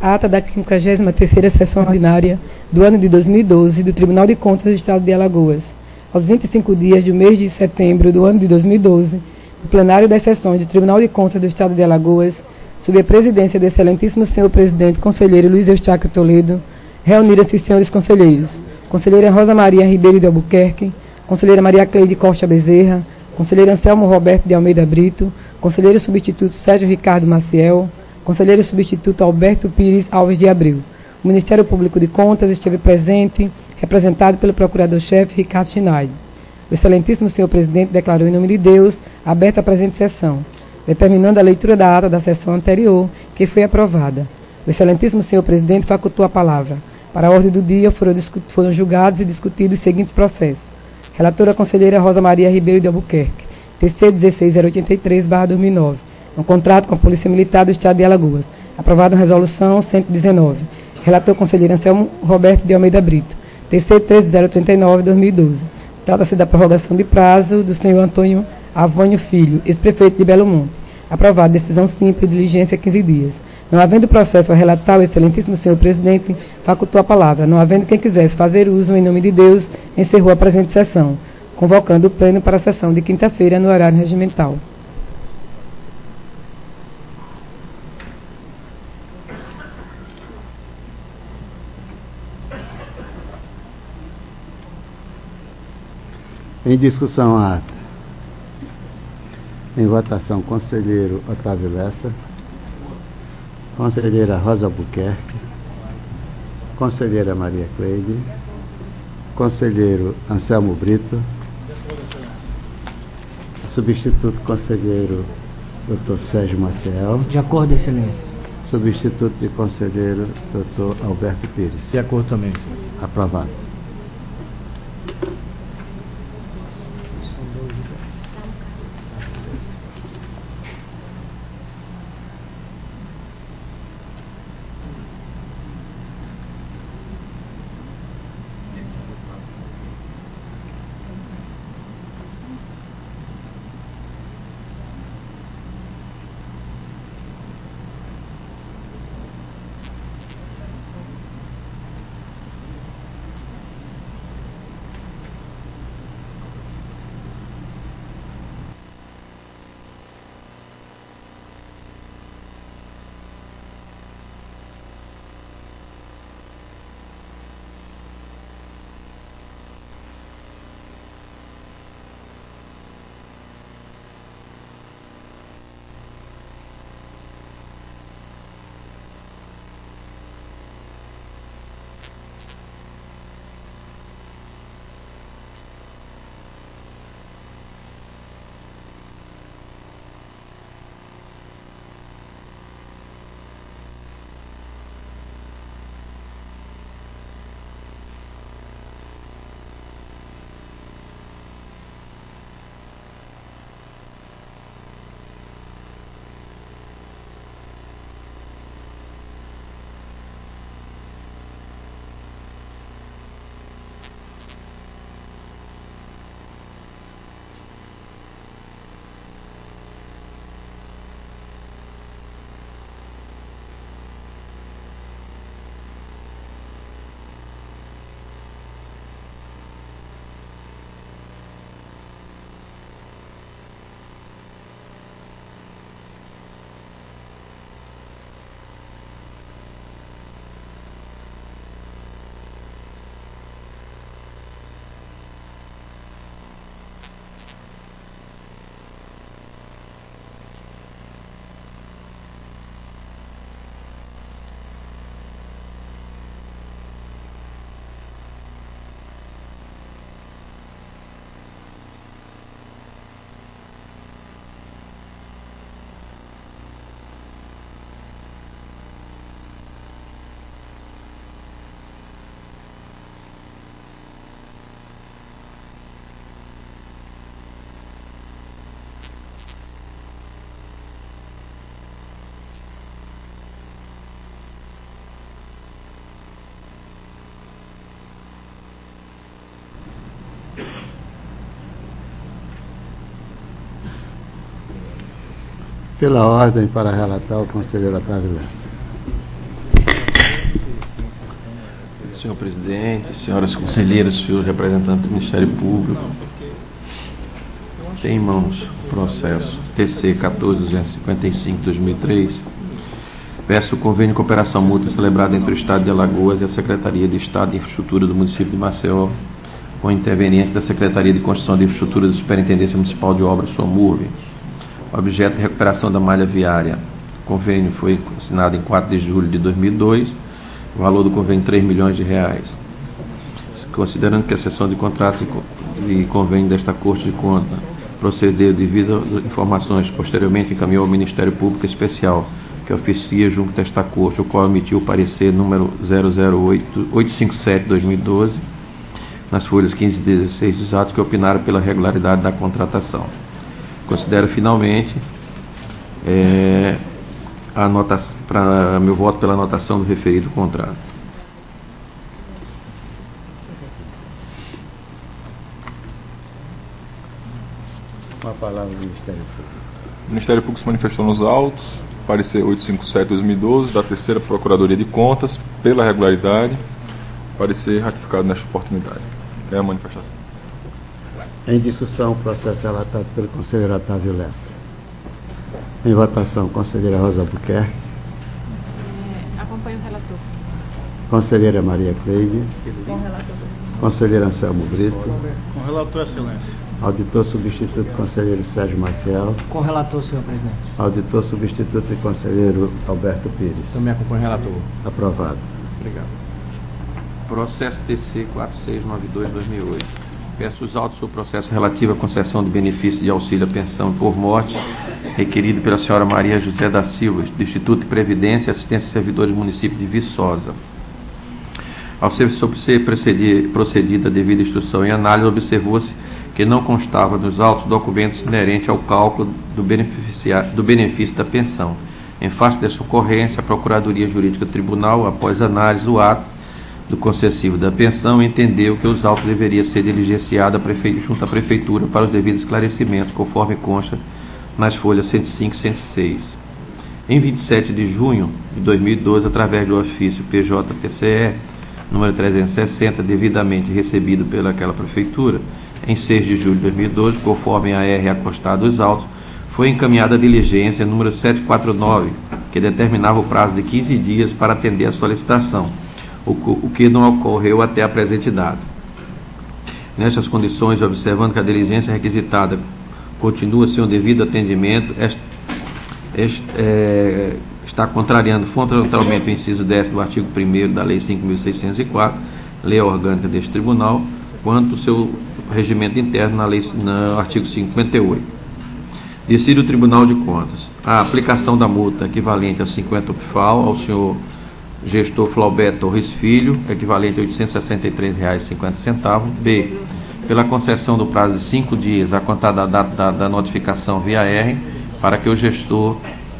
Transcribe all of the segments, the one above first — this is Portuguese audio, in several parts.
Ata da 53ª Sessão Ordinária do ano de 2012 do Tribunal de Contas do Estado de Alagoas. Aos 25 dias do mês de setembro do ano de 2012, o plenário das sessões do Tribunal de Contas do Estado de Alagoas, sob a presidência do excelentíssimo senhor presidente conselheiro Luiz Eustáquio Toledo, reuniram-se os senhores conselheiros: conselheira Rosa Maria Ribeiro de Albuquerque, conselheira Maria Cleide Costa Bezerra, conselheiro Anselmo Roberto de Almeida Brito, conselheiro substituto Sérgio Ricardo Maciel, conselheiro substituto Alberto Pires Alves de Abreu. O Ministério Público de Contas esteve presente, representado pelo procurador-chefe Ricardo Schneider. O excelentíssimo senhor presidente declarou em nome de Deus aberta a presente sessão, determinando a leitura da ata da sessão anterior, que foi aprovada. O excelentíssimo senhor presidente facultou a palavra. Para a ordem do dia foram julgados e discutidos os seguintes processos. Relatora conselheira Rosa Maria Ribeiro de Albuquerque, TC 16083/2009. Um contrato com a Polícia Militar do Estado de Alagoas. Aprovado em resolução 119. Relator conselheiro Anselmo Roberto de Almeida Brito, TC 13039/2012. Trata-se da prorrogação de prazo do senhor Antônio Avônio Filho, ex-prefeito de Belo Monte. Aprovado decisão simples de diligência 15 dias. Não havendo processo a relatar, o excelentíssimo senhor presidente facultou a palavra. Não havendo quem quisesse fazer uso, em nome de Deus, encerrou a presente sessão, convocando o pleno para a sessão de quinta-feira no horário regimental. Em discussão a ata. Em votação, conselheiro Otávio Lessa, conselheira Rosa Albuquerque, conselheira Maria Cleide, conselheiro Anselmo Brito, substituto conselheiro Dr. Sérgio Maciel. De acordo, excelência. Substituto de conselheiro Dr. Alberto Pires. De acordo também. Aprovado. Pela ordem, para relatar o conselheiro Otávio Lessa. senhor presidente, senhoras conselheiras, senhores representantes do Ministério Público. Tem em mãos o processo TC 14.255/2003, versus o convênio de cooperação mútua celebrado entre o Estado de Alagoas e a Secretaria de Estado de Infraestrutura do município de Maceió, com interveniência da Secretaria de Construção de Infraestrutura da Superintendência Municipal de Obras, SOMURV. Objeto de recuperação da malha viária. O convênio foi assinado em 4 de julho de 2002. O valor do convênio, R$ 3 milhões. Considerando que a sessão de contratos e convênio desta Corte de Contas procedeu devido às informações posteriormente encaminhou ao Ministério Público Especial, que oficia junto desta Corte, o qual emitiu o parecer número 00857/2012, nas folhas 15 e 16 dos atos, que opinaram pela regularidade da contratação. Considero finalmente meu voto pela anotação do referido contrato. Com a palavra do Ministério Público. O Ministério Público se manifestou nos autos, parecer 857/2012, da Terceira Procuradoria de Contas, pela regularidade, parecer ratificado nesta oportunidade. É a manifestação. Em discussão, o processo relatado pelo conselheiro Otávio Lessa. Em votação, conselheira Rosa Albuquerque. Acompanho o relator. Conselheira Maria Cleide. Com o relator. Conselheiro Anselmo Brito. Com relator, excelência. Auditor substituto, conselheiro Sérgio Maciel. Com relator, senhor presidente. Auditor substituto e conselheiro Alberto Pires. Também acompanho o relator. Aprovado. Obrigado. Processo TC 4692/2008. Peço os autos sobre o processo relativo à concessão de benefício de auxílio à pensão por morte, requerido pela senhora Maria José da Silva, do Instituto de Previdência e Assistência a Servidores do município de Viçosa. Ao ser procedida a devida instrução e análise, observou-se que não constava nos autos documentos inerentes ao cálculo do benefício da pensão. Em face dessa ocorrência, a Procuradoria Jurídica do Tribunal, após análise do ato do concessivo da pensão, entendeu que os autos deveriam ser diligenciados junto à Prefeitura para os devidos esclarecimentos, conforme consta nas folhas 105 e 106. Em 27 de junho de 2012, através do ofício PJTCE, número 360, devidamente recebido pelaquela Prefeitura, em 6 de julho de 2012, conforme a R acostada aos autos, foi encaminhada a diligência número 749, que determinava o prazo de 15 dias para atender a solicitação, o que não ocorreu até a presente data. Nestas condições, observando que a diligência requisitada continua sem o devido atendimento, está contrariando frontalmente o inciso 10º do artigo 1º da Lei 5.604, Lei Orgânica deste Tribunal, quanto o seu regimento interno no artigo 58. Decide o Tribunal de Contas a aplicação da multa equivalente a 50 UPFAL ao senhor gestor Flauberto Torres Filho, equivalente a R$ 863,50. B. Pela concessão do prazo de 5 dias a contar da data da notificação via R, para que o gestor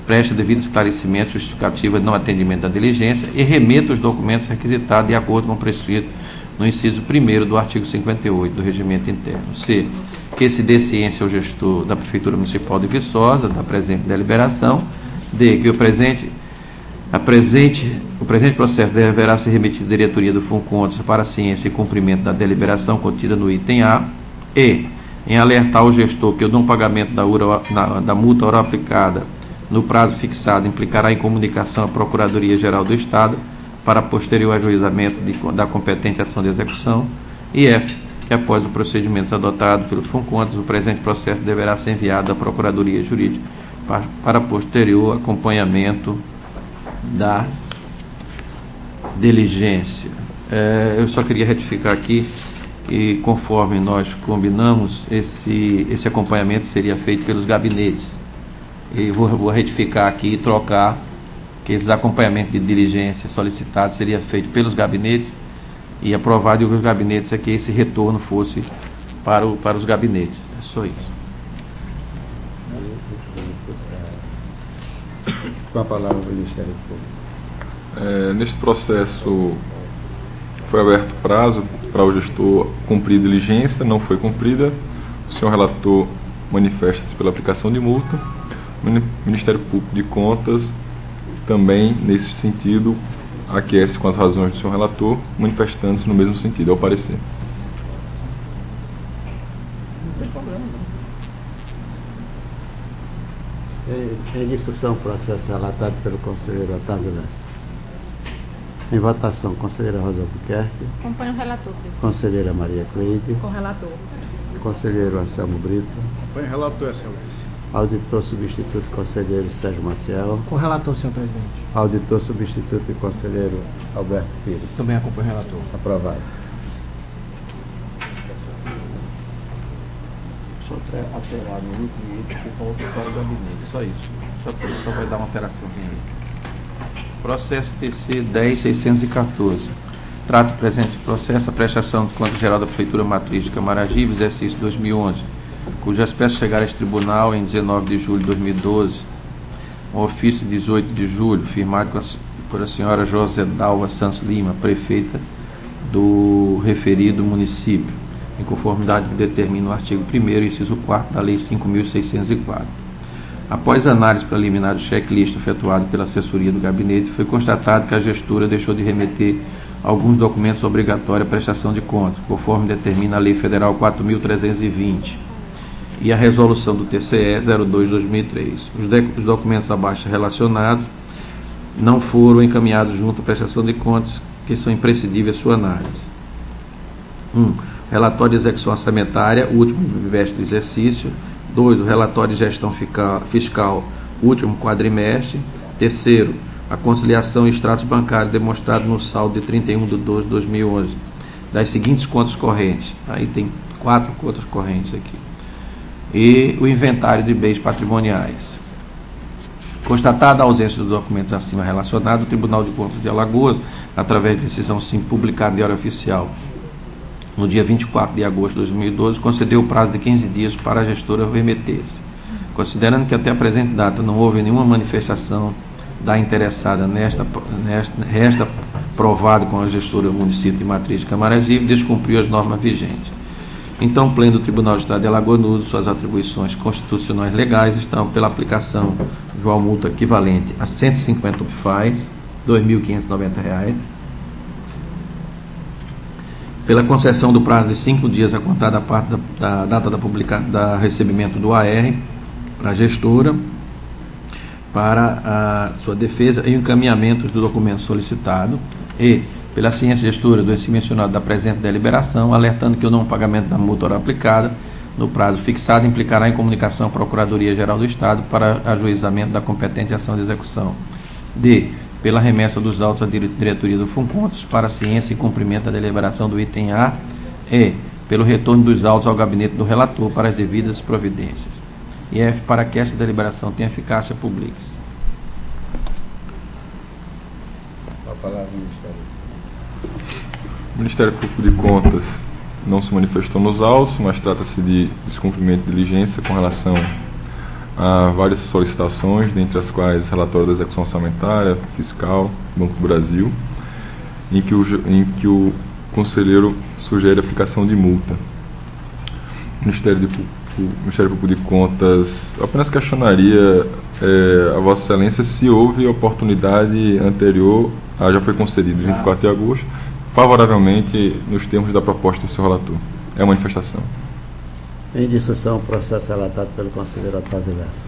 preste devido esclarecimento justificativo de não atendimento da diligência e remeta os documentos requisitados de acordo com o prescrito no inciso 1º do artigo 58 do regimento interno. C. Que se dê ciência ao gestor da Prefeitura Municipal de Viçosa da presente deliberação. D. Que o presente processo deverá ser remetido à diretoria do FUNCONTAS para a ciência e cumprimento da deliberação contida no item A. E. Em alertar o gestor que o não pagamento da multa oral aplicada no prazo fixado implicará em comunicação à Procuradoria-Geral do Estado para posterior ajuizamento da competente ação de execução. E F. Que após o procedimento adotado pelo FUNCONTAS, o presente processo deverá ser enviado à Procuradoria Jurídica para posterior acompanhamento da diligência. Eu só queria retificar aqui que, conforme nós combinamos, esse acompanhamento seria feito pelos gabinetes. E vou retificar aqui e trocar que esses acompanhamentos de diligência solicitados seria feito pelos gabinetes e aprovado pelos gabinetes, é que esse retorno fosse para os gabinetes. É só isso. Com a palavra do Ministério Público. Neste processo foi aberto prazo para o gestor cumprir diligência, não foi cumprida. O senhor relator manifesta-se pela aplicação de multa. O Ministério Público de Contas também, nesse sentido, aquece com as razões do senhor relator, manifestando-se no mesmo sentido, ao parecer. Em discussão, processo relatado pelo conselheiro Otávio Lessa. Em votação, conselheira Rosa Albuquerque. Acompanho o relator, presidente. Conselheira Maria Cleide. Com o relator. Conselheiro Anselmo Brito. Acompanho o relator, excelência. Auditor substituto, conselheiro Sérgio Maciel. Com o relator, senhor presidente. Auditor substituto e conselheiro Alberto Pires. Também acompanho o relator. Aprovado. Só alterar no último item que volta para o gabinete, só isso. Só vai dar uma alteraçãozinha aí. Processo TC 10.614. Trata o presente processo a prestação de conta geral da Prefeitura Matriz de Camaragibe, exercício 2011, cujas peças chegaram a este tribunal em 19 de julho de 2012, um ofício de 18 de julho, firmado por a senhora José Dalva Santos Lima, prefeita do referido município, em conformidade com o que determina o artigo 1º, inciso 4º da Lei 5.604. Após análise preliminar do checklist efetuado pela assessoria do gabinete, foi constatado que a gestora deixou de remeter alguns documentos obrigatórios à prestação de contas, conforme determina a Lei Federal 4.320 e a resolução do TCE 02/2003. Os documentos abaixo relacionados não foram encaminhados junto à prestação de contas, que são imprescindíveis à sua análise. 1. Relatório de execução orçamentária, último bimestre do exercício. 2. O relatório de gestão fiscal, último quadrimestre. 3. A conciliação e extratos bancários demonstrado no saldo de 31/12/2011 das seguintes contas correntes. Aí tem 4 contas correntes aqui. E o inventário de bens patrimoniais. Constatada a ausência dos documentos acima relacionados, o Tribunal de Contas de Alagoas, através de decisão sim publicada em Diário Oficial, no dia 24 de agosto de 2012, concedeu o prazo de 15 dias para a gestora remeter-se. Considerando que até a presente data não houve nenhuma manifestação da interessada resta provado com a gestora do município de Matriz de Camaragibe, descumpriu as normas vigentes. Então, pleno do Tribunal de Estado de Alagoas, no uso de suas atribuições constitucionais legais, estão pela aplicação de uma multa equivalente a 150 UPFAs, R$ 2.590, pela concessão do prazo de 5 dias a contar da parte da data da recebimento do AR para a gestora, para a sua defesa e o encaminhamento do documento solicitado, e pela ciência gestora do inciso mencionado da presente deliberação, alertando que o não pagamento da multa ora aplicada no prazo fixado implicará em comunicação à Procuradoria-Geral do Estado para ajuizamento da competente ação de execução. D. Pela remessa dos autos à diretoria do Funcontas para ciência e cumprimento da deliberação do item A. E. Pelo retorno dos autos ao gabinete do relator para as devidas providências. E F. Para que esta deliberação tenha eficácia pública. A palavra, Ministério. O Ministério Público de Contas não se manifestou nos autos, mas trata-se de descumprimento de diligência com relação a várias solicitações, dentre as quais relatório da execução orçamentária, fiscal, Banco do Brasil, em que o conselheiro sugere a aplicação de multa. O Ministério Público de Contas apenas questionaria a Vossa Excelência se houve oportunidade anterior, já foi concedido em 24 de agosto, favoravelmente nos termos da proposta do seu relator. É a manifestação. Em discussão, o processo relatado pelo conselheiro Otávio Lessa.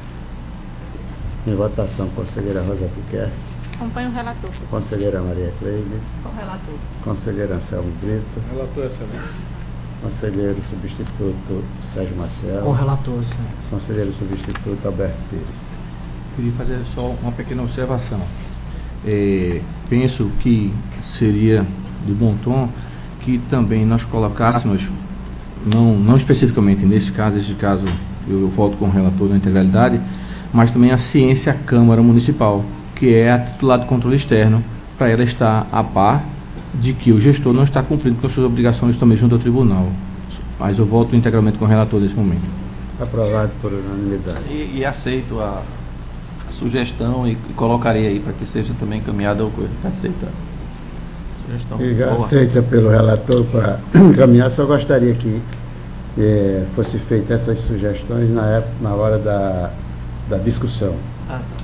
Em votação, conselheira Rosa Albuquerque. Acompanho o relator, presidente. Conselheira Maria Cleide. Com o relator. Conselheiro Anselmo Brito. Relator, excelência. Conselheiro substituto Sérgio Maciel. Com o relator, excelência. Conselheiro substituto Alberto Pires. Queria fazer só uma pequena observação. Penso que seria de bom tom que também nós colocássemos, não especificamente nesse caso eu volto com o relator na integralidade, mas também a ciência Câmara Municipal, que é a titular do controle externo, para ela estar a par de que o gestor não está cumprindo com as suas obrigações também junto ao tribunal. Mas eu volto integralmente com o relator nesse momento. Aprovado por unanimidade. E aceito a sugestão e colocarei aí para que seja também encaminhada o coisa. Aceita. Sugestão. Boa. Aceita pelo relator para encaminhar. Só gostaria que fosse feitas essas sugestões na hora da discussão.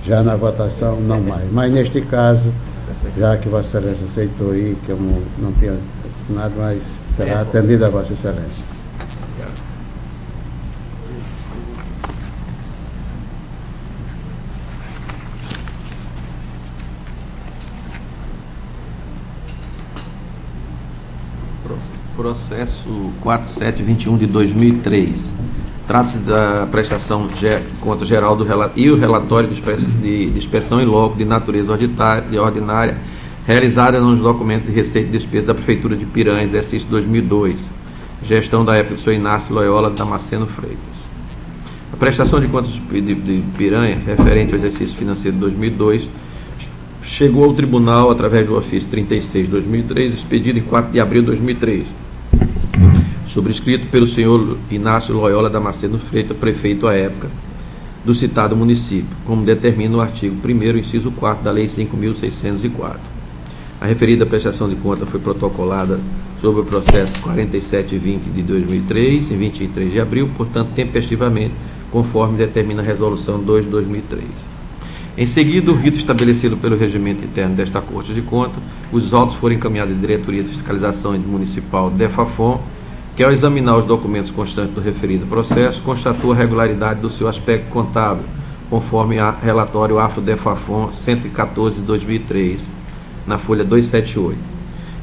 Já na votação, não mais. Mas neste caso, Já que Vossa Excelência aceitou aí, que eu não tinha assinado, mas será atendido a Vossa Excelência. Processo 4721 de 2003. Trata-se da prestação de conta geral e o relatório de inspeção em loco de natureza ordinária realizada nos documentos de receita e despesa da Prefeitura de Piranha, exercício 2002. Gestão da época do Sr. Inácio Loyola Damasceno Freitas. A prestação de contas de Piranha, referente ao exercício financeiro de 2002, chegou ao tribunal através do ofício 36 de 2003, expedido em 4 de abril de 2003, subscrito pelo senhor Inácio Loyola Damasceno Freitas, prefeito à época do citado município, como determina o artigo 1º, inciso 4 da Lei 5.604. A referida prestação de conta foi protocolada sob o processo 4720 de 2003, em 23 de abril, portanto, tempestivamente, conforme determina a resolução 2 de 2003. Em seguida, o rito estabelecido pelo regimento interno desta Corte de Contas, os autos foram encaminhados à Diretoria de Fiscalização Municipal DEFAFON, que, ao examinar os documentos constantes do referido processo, constatou a regularidade do seu aspecto contábil, conforme a relatório AFO DEFAFON 114 de 2003, na folha 278.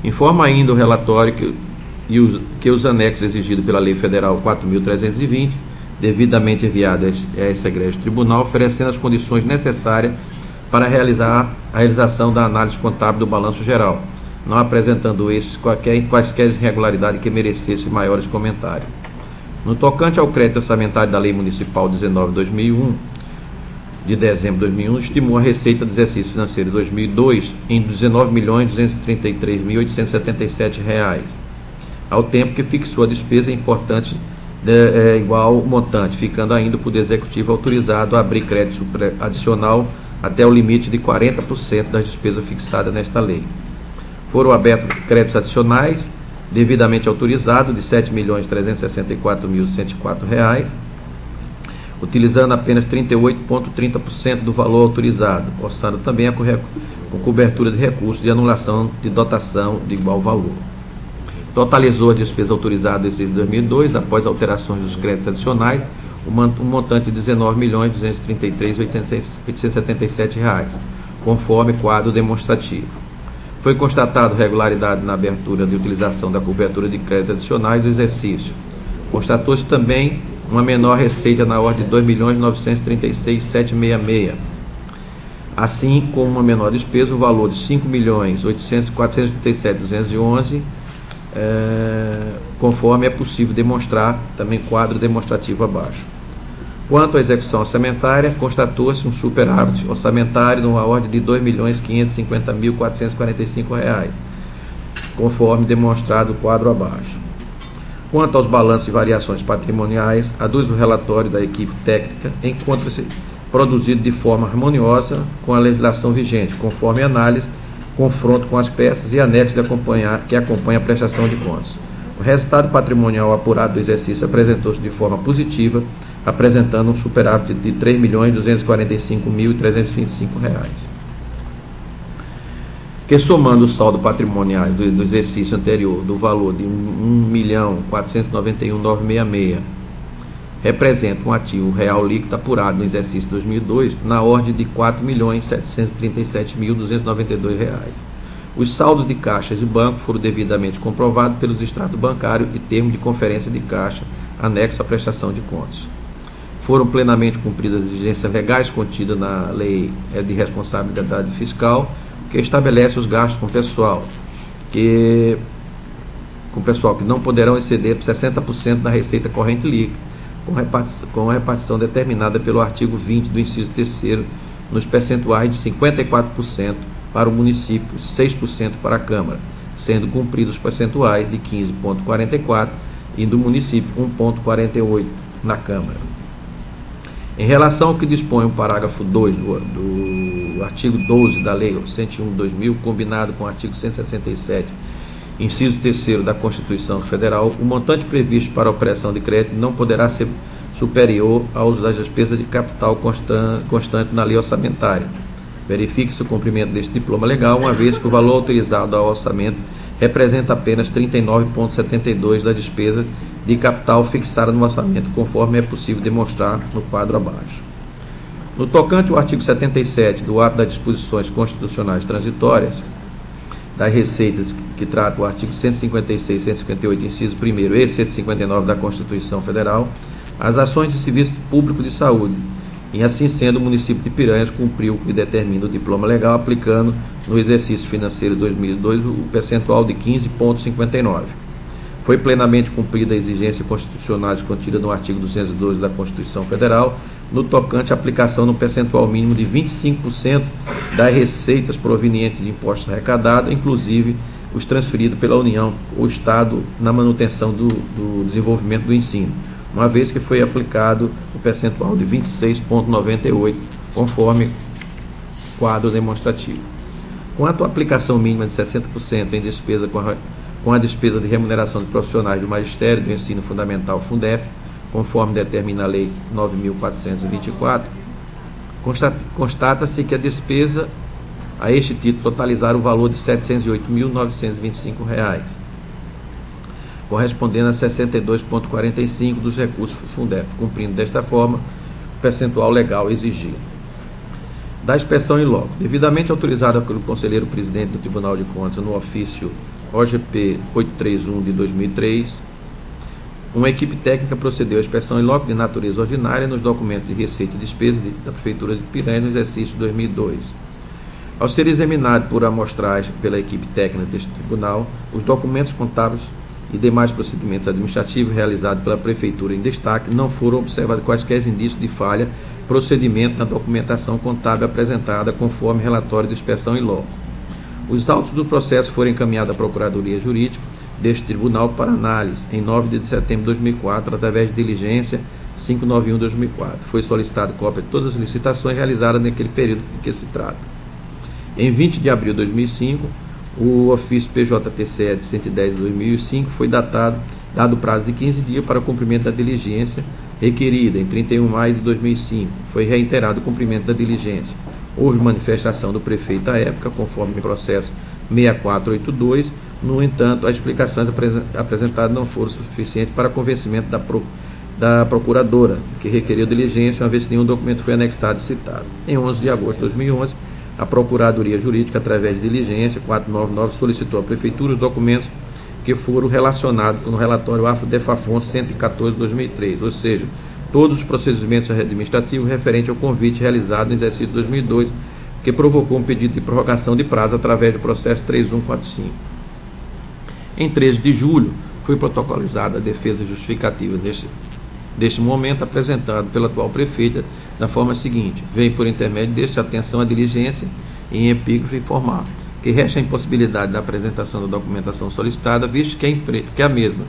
Informa ainda o relatório que os anexos exigidos pela Lei Federal 4.320, devidamente enviado a esse egrégio tribunal, oferecendo as condições necessárias para a realização da análise contábil do balanço geral, não apresentando esses quaisquer irregularidades que merecessem maiores comentários. No tocante ao crédito orçamentário da Lei Municipal 19/2001, de dezembro de 2001, estimou a receita do exercício financeiro de 2002 em R$ 19.233.877, ao tempo que fixou a despesa importante igual montante, ficando ainda o Poder Executivo autorizado a abrir crédito adicional até o limite de 40% das despesas fixadas nesta lei. Foram abertos créditos adicionais, devidamente autorizados, de R$ 7.364.104, utilizando apenas 38,30% do valor autorizado, orçando também com cobertura de recursos de anulação de dotação de igual valor. Totalizou as despesas autorizadas em 2002, após alterações dos créditos adicionais, um montante de R$ 19.233.877, conforme quadro demonstrativo. Foi constatado regularidade na abertura de utilização da cobertura de crédito adicionais do exercício. Constatou-se também uma menor receita na ordem de R$ 2.936.766, assim como uma menor despesa, o valor de R$ 5.437.211, conforme é possível demonstrar, também quadro demonstrativo abaixo. Quanto à execução orçamentária, constatou-se um superávit orçamentário numa ordem de R$ 2.550.445, conforme demonstrado o quadro abaixo. Quanto aos balanços e variações patrimoniais, aduz o relatório da equipe técnica, encontra-se produzido de forma harmoniosa com a legislação vigente, conforme análise, confronto com as peças e anexos que acompanham a prestação de contas. O resultado patrimonial apurado do exercício apresentou-se de forma positiva, apresentando um superávit de R$ 3.245.325, que, somando o saldo patrimonial do exercício anterior do valor de R$ 1.491.966, representa um ativo real líquido apurado no exercício 2002 na ordem de R$ 4.737.292. Os saldos de caixas de banco foram devidamente comprovados pelos extratos bancários e termos de conferência de caixa anexo à prestação de contas. Foram plenamente cumpridas as exigências legais contidas na Lei de Responsabilidade Fiscal, que estabelece os gastos com pessoal que não poderão exceder 60% da receita corrente líquida, com a repartição determinada pelo artigo 20 do inciso 3º, nos percentuais de 54% para o município e 6% para a Câmara, sendo cumpridos os percentuais de 15,44% e do município 1,48% na Câmara. Em relação ao que dispõe o parágrafo 2 do artigo 12 da Lei 101/2000, combinado com o artigo 167, inciso 3º da Constituição Federal, o montante previsto para a operação de crédito não poderá ser superior aos das despesas de capital constante na lei orçamentária, Verifique-se o cumprimento deste diploma legal, uma vez que o valor autorizado ao orçamento representa apenas 39,72% da despesa de capital fixada no orçamento, conforme é possível demonstrar no quadro abaixo. No tocante ao artigo 77 do ato das disposições constitucionais transitórias das receitas, que trata o artigo 156, 158, inciso 1º e 159 da Constituição Federal, as ações de serviço público de saúde, e assim sendo, o município de Piranhas cumpriu o que determina o diploma legal, aplicando no exercício financeiro 2002 o percentual de 15,59%. Foi plenamente cumprida a exigência constitucional contida no artigo 212 da Constituição Federal, no tocante à aplicação no percentual mínimo de 25% das receitas provenientes de impostos arrecadados, inclusive os transferidos pela União ou Estado na manutenção do desenvolvimento do ensino, uma vez que foi aplicado o percentual de 26,98%, conforme quadro demonstrativo. Quanto à aplicação mínima de 60% em despesa com a despesa de remuneração de profissionais do magistério do ensino fundamental Fundef, conforme determina a Lei 9.424, constata-se que a despesa a este título totalizar o valor de R$ 708.925, correspondendo a 62,45% dos recursos Fundef, cumprindo desta forma o percentual legal exigido. Da inspeção em loco, devidamente autorizada pelo conselheiro presidente do Tribunal de Contas no ofício OGP 831 de 2003, uma equipe técnica procedeu à inspeção em loco de natureza ordinária nos documentos de receita e despesa da Prefeitura de Piranhas no exercício 2002. Ao ser examinado por amostragem pela equipe técnica deste tribunal, os documentos contábeis e demais procedimentos administrativos realizados pela Prefeitura em destaque, não foram observados quaisquer indícios de falha, procedimento na documentação contábil apresentada conforme relatório de inspeção em loco. Os autos do processo foram encaminhados à Procuradoria Jurídica deste tribunal para análise em 9 de setembro de 2004, através de diligência 591/2004. Foi solicitada cópia de todas as licitações realizadas naquele período de que se trata. Em 20 de abril de 2005, o ofício PJTCE de 110 de 2005 foi dado prazo de 15 dias para o cumprimento da diligência requerida. Em 31 de maio de 2005, foi reiterado o cumprimento da diligência. Houve manifestação do prefeito à época, conforme o processo 6482. No entanto, as explicações apresentadas não foram suficientes para convencimento da procuradora, que requeriu diligência, uma vez que nenhum documento foi anexado e citado. Em 11 de agosto de 2011, a Procuradoria Jurídica, através de diligência 499, solicitou à Prefeitura os documentos que foram relacionados no relatório Afro-Defafon 114 de 2003, ou seja, todos os procedimentos administrativos referentes ao convite realizado no exercício 2002, que provocou um pedido de prorrogação de prazo através do processo 3145. Em 13 de julho, foi protocolizada a defesa justificativa deste momento, apresentado pela atual prefeita da forma seguinte: vem por intermédio deste atenção à diligência em epígrafe informar que resta a impossibilidade da apresentação da documentação solicitada, visto que a mesma,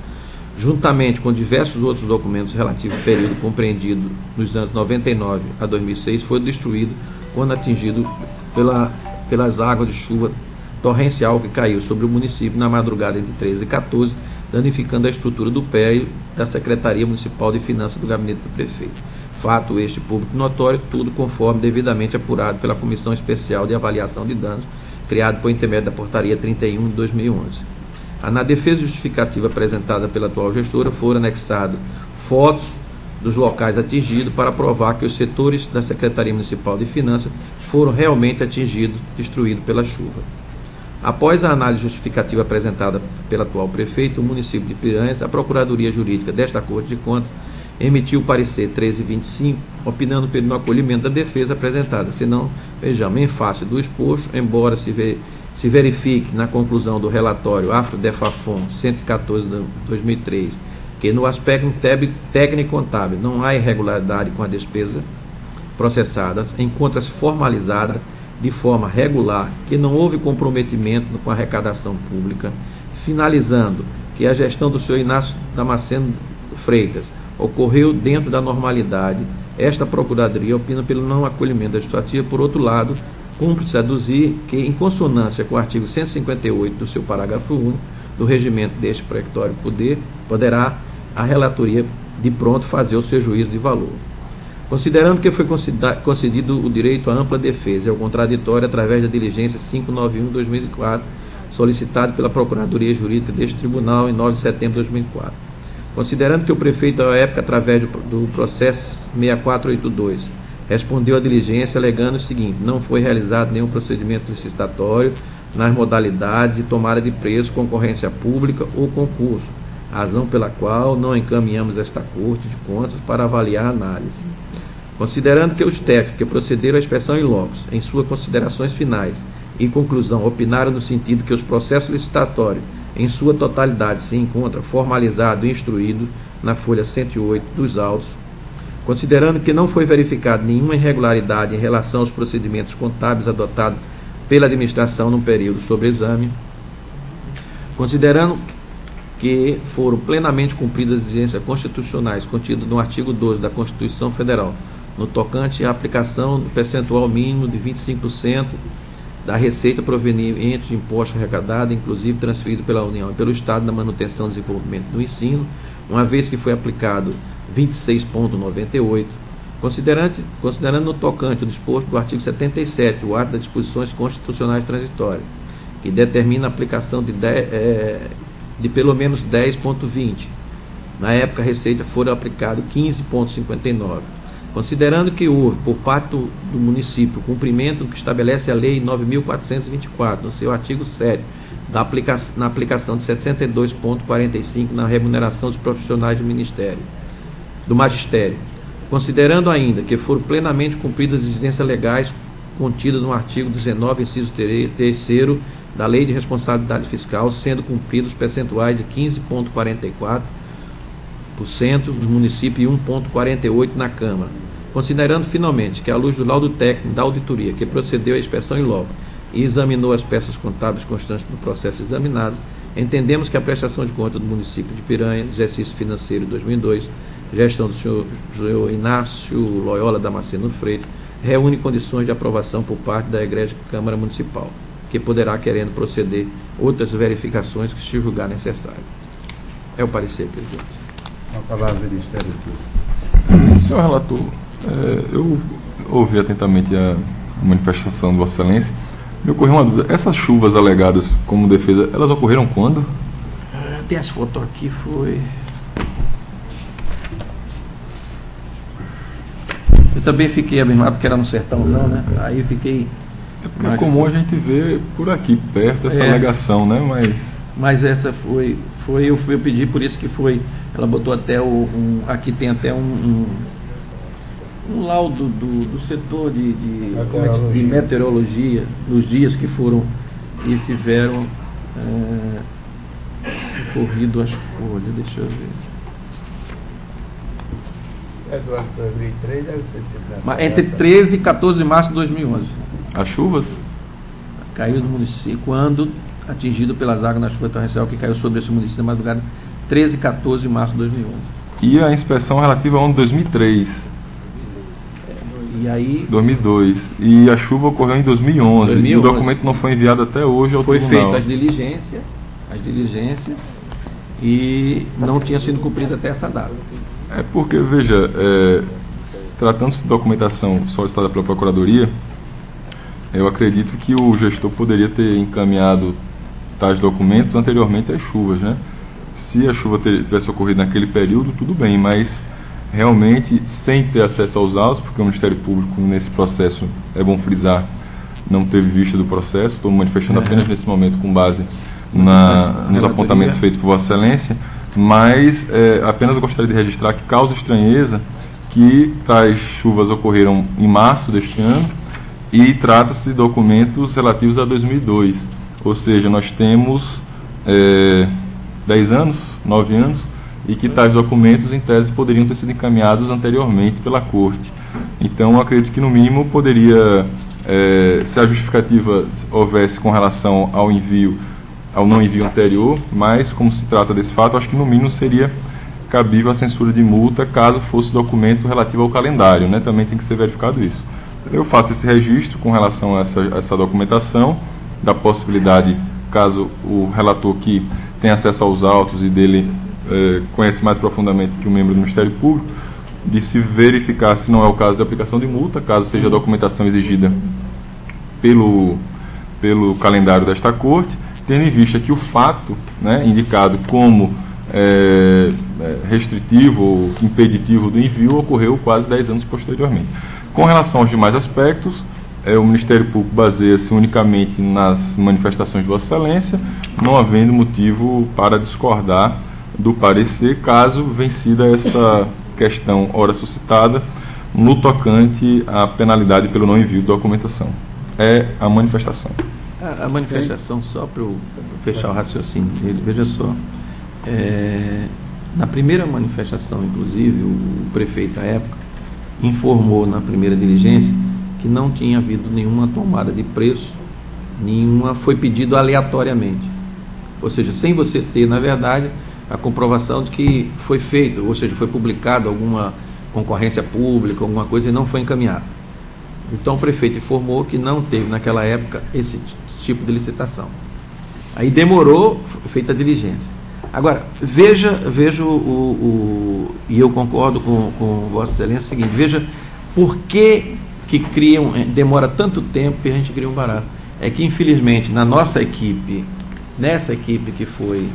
juntamente com diversos outros documentos relativos ao período compreendido nos anos 99 a 2006, foi destruído quando atingido pelas águas de chuva torrencial que caiu sobre o município na madrugada entre 13 e 14, danificando a estrutura do prédio da Secretaria Municipal de Finanças do gabinete do prefeito. Fato este público notório, tudo conforme devidamente apurado pela Comissão Especial de Avaliação de Danos, criado por intermédio da Portaria 31 de 2011. Na defesa justificativa apresentada pela atual gestora, foram anexadas fotos dos locais atingidos para provar que os setores da Secretaria Municipal de Finanças foram realmente atingidos, destruídos pela chuva. Após a análise justificativa apresentada pela atual prefeito, o município de Piranhas, a Procuradoria Jurídica desta Corte de Contas emitiu o parecer 1325, opinando pelo acolhimento da defesa apresentada, senão, vejamos, em face do exposto, embora se verifique na conclusão do relatório Afro-Defafon 114 de 2003, que no aspecto técnico e contábil não há irregularidade com a despesa processadas, encontra-se formalizada de forma regular, que não houve comprometimento com a arrecadação pública, finalizando que a gestão do senhor Inácio Damasceno Freitas ocorreu dentro da normalidade. Esta Procuradoria opina pelo não acolhimento administrativo. Por outro lado, cumpre-se aduzir que, em consonância com o artigo 158 do seu parágrafo 1 do regimento deste precatório poderá a relatoria de pronto fazer o seu juízo de valor. Considerando que foi concedido o direito à ampla defesa e ao contraditório através da diligência 591/2004, solicitado pela Procuradoria Jurídica deste Tribunal em 9 de setembro de 2004. Considerando que o prefeito, à época, através do processo 6482, respondeu à diligência alegando o seguinte: não foi realizado nenhum procedimento licitatório nas modalidades de tomada de preço, concorrência pública ou concurso, razão pela qual não encaminhamos esta Corte de Contas para avaliar a análise. Considerando que os técnicos que procederam à inspeção in loco, em suas considerações finais e conclusão, opinaram no sentido que os processos licitatórios, em sua totalidade, se encontram formalizado e instruído na folha 108 dos autos, considerando que não foi verificada nenhuma irregularidade em relação aos procedimentos contábeis adotados pela administração no período sob exame, considerando que foram plenamente cumpridas as exigências constitucionais contidas no artigo 12 da Constituição Federal, no tocante à aplicação do percentual mínimo de 25% da receita proveniente de imposto arrecadado, inclusive transferido pela União e pelo Estado na manutenção e desenvolvimento do ensino, uma vez que foi aplicado 26,98%, considerando no tocante o disposto do artigo 77, o ato das disposições constitucionais transitórias, que determina a aplicação de pelo menos 10,20%. Na época, a receita foram aplicado 15,59%. Considerando que houve, por parte do município, cumprimento do que estabelece a Lei 9.424, no seu artigo 7, na aplicação de 72,45% na remuneração dos profissionais do magistério. Considerando ainda que foram plenamente cumpridas as exigências legais contidas no artigo 19, inciso 3º, da Lei de Responsabilidade Fiscal, sendo cumpridos percentuais de 15,44% no município e 1,48% na Câmara. Considerando finalmente que, à luz do laudo técnico da auditoria que procedeu à inspeção in loco e examinou as peças contábeis constantes do processo examinado, entendemos que a prestação de conta do município de Piranha, exercício financeiro 2002, gestão do senhor Inácio Loyola Damasceno Freitas, reúne condições de aprovação por parte da Egrégia Câmara Municipal, que poderá, querendo proceder, outras verificações que se julgar necessário. É o parecer, presidente. Com a palavra do Ministério Público. Senhor relator, eu ouvi atentamente a manifestação de Vossa Excelência. Me ocorreu uma dúvida. Essas chuvas alegadas como defesa, elas ocorreram quando? Tem as fotos aqui, foi... Eu também fiquei abismado porque era no sertãozão, né? Aí eu fiquei... É porque é comum a gente ver por aqui, perto, essa alegação, né? Mas essa eu pedi, por isso que foi... Ela botou até aqui tem até um laudo do setor de meteorologia, nos dias que foram e tiveram corrido as folhas. Deixa eu ver. É do ano 2003, deve ter sido nessa Entre 13 e 14 de março de 2011. As chuvas? Caiu no município, quando atingido pelas águas na chuva torrencial que caiu sobre esse município na madrugada 13 e 14 de março de 2011. E a inspeção relativa ao ano 2003? E aí... 2002. E a chuva ocorreu em 2011. E o documento não foi enviado até hoje ao tribunal. Foi feita as diligências, e não tinha sido cumprida até essa data. É porque, veja, tratando-se de documentação solicitada pela Procuradoria, eu acredito que o gestor poderia ter encaminhado tais documentos anteriormente às chuvas, né? Se a chuva tivesse ocorrido naquele período, tudo bem, mas realmente sem ter acesso aos autos, porque o Ministério Público nesse processo, é bom frisar, não teve vista do processo, estou manifestando apenas nesse momento com base nos apontamentos feitos por Vossa Excelência, mas apenas eu gostaria de registrar que causa estranheza que tais chuvas ocorreram em março deste ano e trata-se de documentos relativos a 2002, ou seja, nós temos 10 anos, 9 anos, e que tais documentos, em tese, poderiam ter sido encaminhados anteriormente pela Corte. Então, eu acredito que, no mínimo, poderia, se a justificativa houvesse com relação ao não envio anterior, mas, como se trata desse fato, acho que, no mínimo, seria cabível a censura de multa caso fosse documento relativo ao calendário, né? Também tem que ser verificado isso. Eu faço esse registro com relação a essa documentação, da possibilidade, caso o relator que tem acesso aos autos e dele conhece mais profundamente que o membro do Ministério Público, de se verificar se não é o caso de aplicação de multa, caso seja a documentação exigida pelo calendário desta Corte, tendo em vista que o fato, né, indicado como restritivo ou impeditivo do envio ocorreu quase 10 anos posteriormente. Com relação aos demais aspectos, o Ministério Público baseia-se unicamente nas manifestações de Vossa Excelência, não havendo motivo para discordar do parecer, caso vencida essa questão ora suscitada no tocante à penalidade pelo não envio de documentação. É a manifestação. A manifestação, só para eu fechar o raciocínio dele, veja só, na primeira manifestação, inclusive, o prefeito à época informou na primeira diligência que não tinha havido nenhuma tomada de preço, nenhuma foi pedido aleatoriamente. Ou seja, sem você ter, na verdade, a comprovação de que foi feito, ou seja, foi publicado alguma concorrência pública, alguma coisa, e não foi encaminhado. Então o prefeito informou que não teve naquela época esse tipo de licitação. Aí demorou, foi feita a diligência. Agora, veja e eu concordo com Vossa Excelência, o seguinte, veja por que criam, demora tanto tempo e a gente cria um barato. É que, infelizmente, na nossa equipe, nessa equipe que foi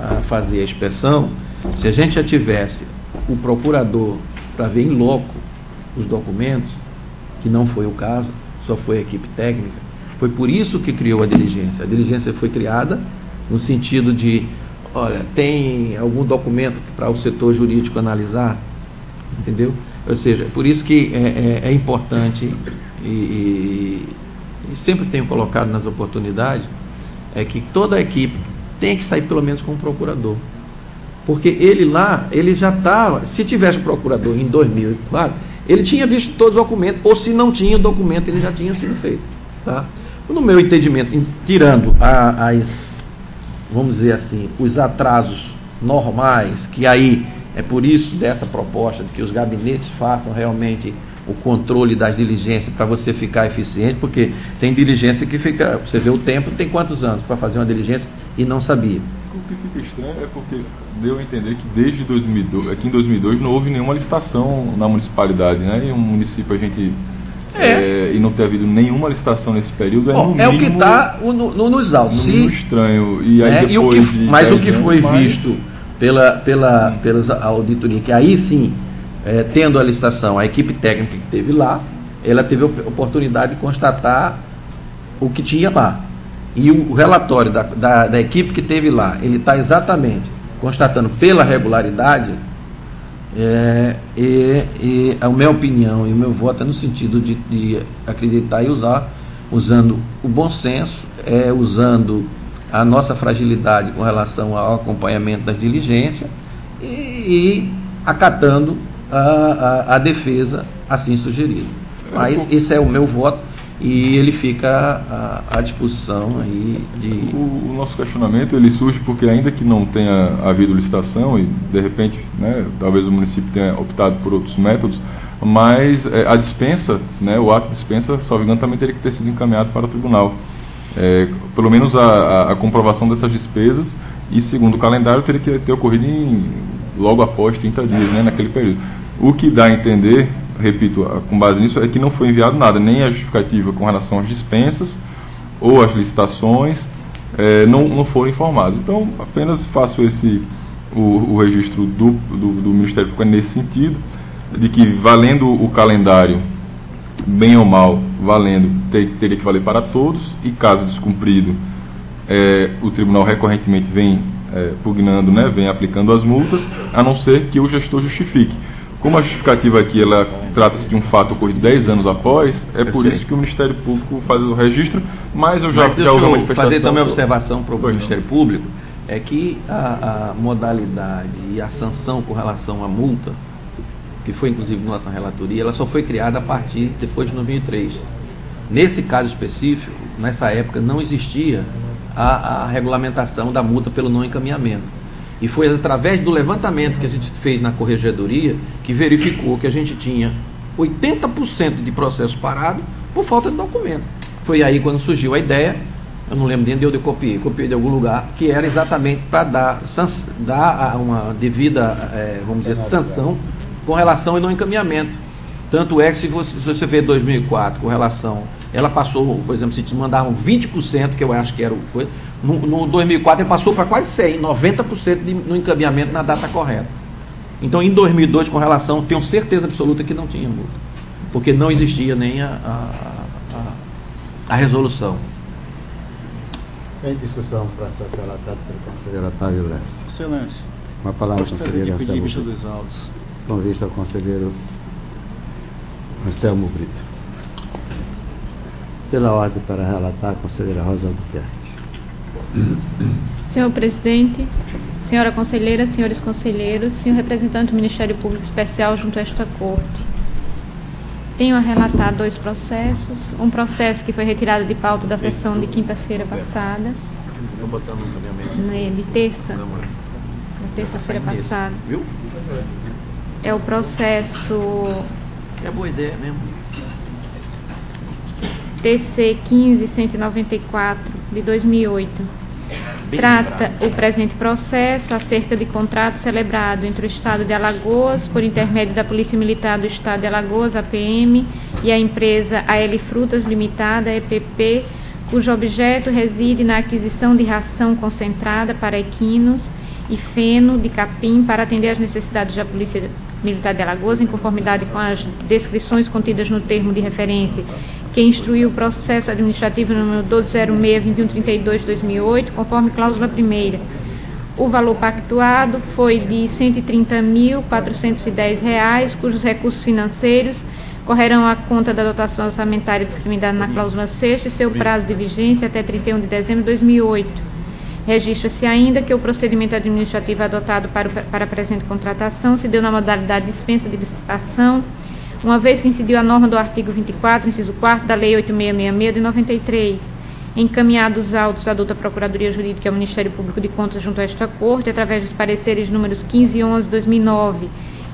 a fazer a inspeção, se a gente já tivesse o procurador para ver em loco os documentos, que não foi o caso, só foi a equipe técnica, foi por isso que criou a diligência. A diligência foi criada no sentido de, olha, tem algum documento para o setor jurídico analisar, entendeu? Ou seja, por isso que é importante e sempre tenho colocado nas oportunidades, é que toda a equipe tem que sair pelo menos com um procurador. Porque ele lá, ele já estava, se tivesse o procurador em 2004, ele tinha visto todos os documentos, ou se não tinha o documento, ele já tinha sido feito. Tá? No meu entendimento, tirando vamos dizer assim, os atrasos normais, que aí é por isso dessa proposta de que os gabinetes façam realmente o controle das diligências para você ficar eficiente, porque tem diligência que fica, você vê o tempo, tem quantos anos para fazer uma diligência e não sabia. O que fica estranho é porque deu a entender que desde 2002, aqui em 2002 não houve nenhuma licitação na municipalidade, né? E um município a gente e não ter havido nenhuma licitação nesse período é no mínimo, o que está nos autos. No estranho. E aí depois mas o que foi visto pela auditoria, que aí sim, tendo a licitação, a equipe técnica que teve lá, ela teve a oportunidade de constatar o que tinha lá. E o relatório da equipe que teve lá, ele está exatamente constatando pela regularidade, e a minha opinião e o meu voto é no sentido de acreditar e usando o bom senso, usando a nossa fragilidade com relação ao acompanhamento das diligências e acatando a defesa assim sugerida. Mas esse é o meu voto e ele fica à disposição aí de... O nosso questionamento ele surge porque ainda que não tenha havido licitação e de repente, né, talvez o município tenha optado por outros métodos, mas a dispensa, né, o ato de dispensa, salvo engano, também teria que ter sido encaminhado para o tribunal. Pelo menos a comprovação dessas despesas e segundo o calendário teria que ter ocorrido logo após 30 dias, né, naquele período. O que dá a entender, repito, com base nisso, é que não foi enviado nada, nem a justificativa com relação às dispensas ou às licitações, não foram informados. Então, apenas faço o registro do Ministério Público nesse sentido, de que valendo o calendário, bem ou mal, valendo, teria que valer para todos, e caso descumprido, o tribunal recorrentemente vem pugnando, né, vem aplicando as multas, a não ser que o gestor justifique. Como a justificativa aqui, ela trata-se de um fato ocorrido 10 anos após, por isso que o Ministério Público faz o registro, mas eu já houve uma manifestação. Fazer também a observação para o Ministério Público, é que a modalidade e a sanção com relação à multa, que foi inclusive nossa relatoria, ela só foi criada a partir depois de 2003. Nesse caso específico, nessa época, não existia a regulamentação da multa pelo não encaminhamento. E foi através do levantamento que a gente fez na corregedoria que verificou que a gente tinha 80% de processo parado por falta de documento. Foi aí quando surgiu a ideia, eu não lembro de onde eu copiei de algum lugar, que era exatamente para dar uma devida, vamos dizer, sanção com relação e não encaminhamento. Tanto é que se você vê 2004 com relação, ela passou, por exemplo, se te mandavam 20%, que eu acho que era o coisa, no 2004 ele passou para quase 100%, 90% no encaminhamento na data correta. Então em 2002 com relação, tenho certeza absoluta que não tinha multa, porque não existia nem a resolução. Em discussão, processo relatado pelo conselheiro Otávio Lessa. Excelência. Uma palavra, Gostaria conselheiro de pedir Anselmo vista Brito. dos autos. Com vista ao conselheiro Anselmo Brito. Pela ordem para relatar, a conselheira Rosa Albuquerque. Senhor presidente, senhora conselheira, senhores conselheiros, senhor representante do Ministério Público Especial junto a esta corte. Tenho a relatar 2 processos. Um processo que foi retirado de pauta da sessão de quinta-feira passada, Estou botando no encaminhamento. de terça-feira passada. Viu? É o processo É boa ideia mesmo. TC 15.194 de 2008. Trata o presente processo acerca de contrato celebrado entre o Estado de Alagoas, por intermédio da Polícia Militar do Estado de Alagoas, APM, e a empresa AL Frutas Limitada, EPP, cujo objeto reside na aquisição de ração concentrada para equinos e feno de capim para atender às necessidades da Polícia Militar de Alagoas, em conformidade com as descrições contidas no termo de referência que instruiu o processo administrativo número 1206-2132-2008, conforme cláusula primeira. O valor pactuado foi de R$ 130.410, cujos recursos financeiros correrão à conta da dotação orçamentária discriminada na cláusula 6ª e seu prazo de vigência até 31 de dezembro de 2008. Registra-se ainda que o procedimento administrativo adotado para a presente contratação se deu na modalidade de dispensa de licitação, uma vez que incidiu a norma do artigo 24, inciso 4 da Lei 8666 de 93. Encaminhados autos à douta Procuradoria Jurídica e ao Ministério Público de Contas junto a esta Corte, através dos pareceres números 1511/2009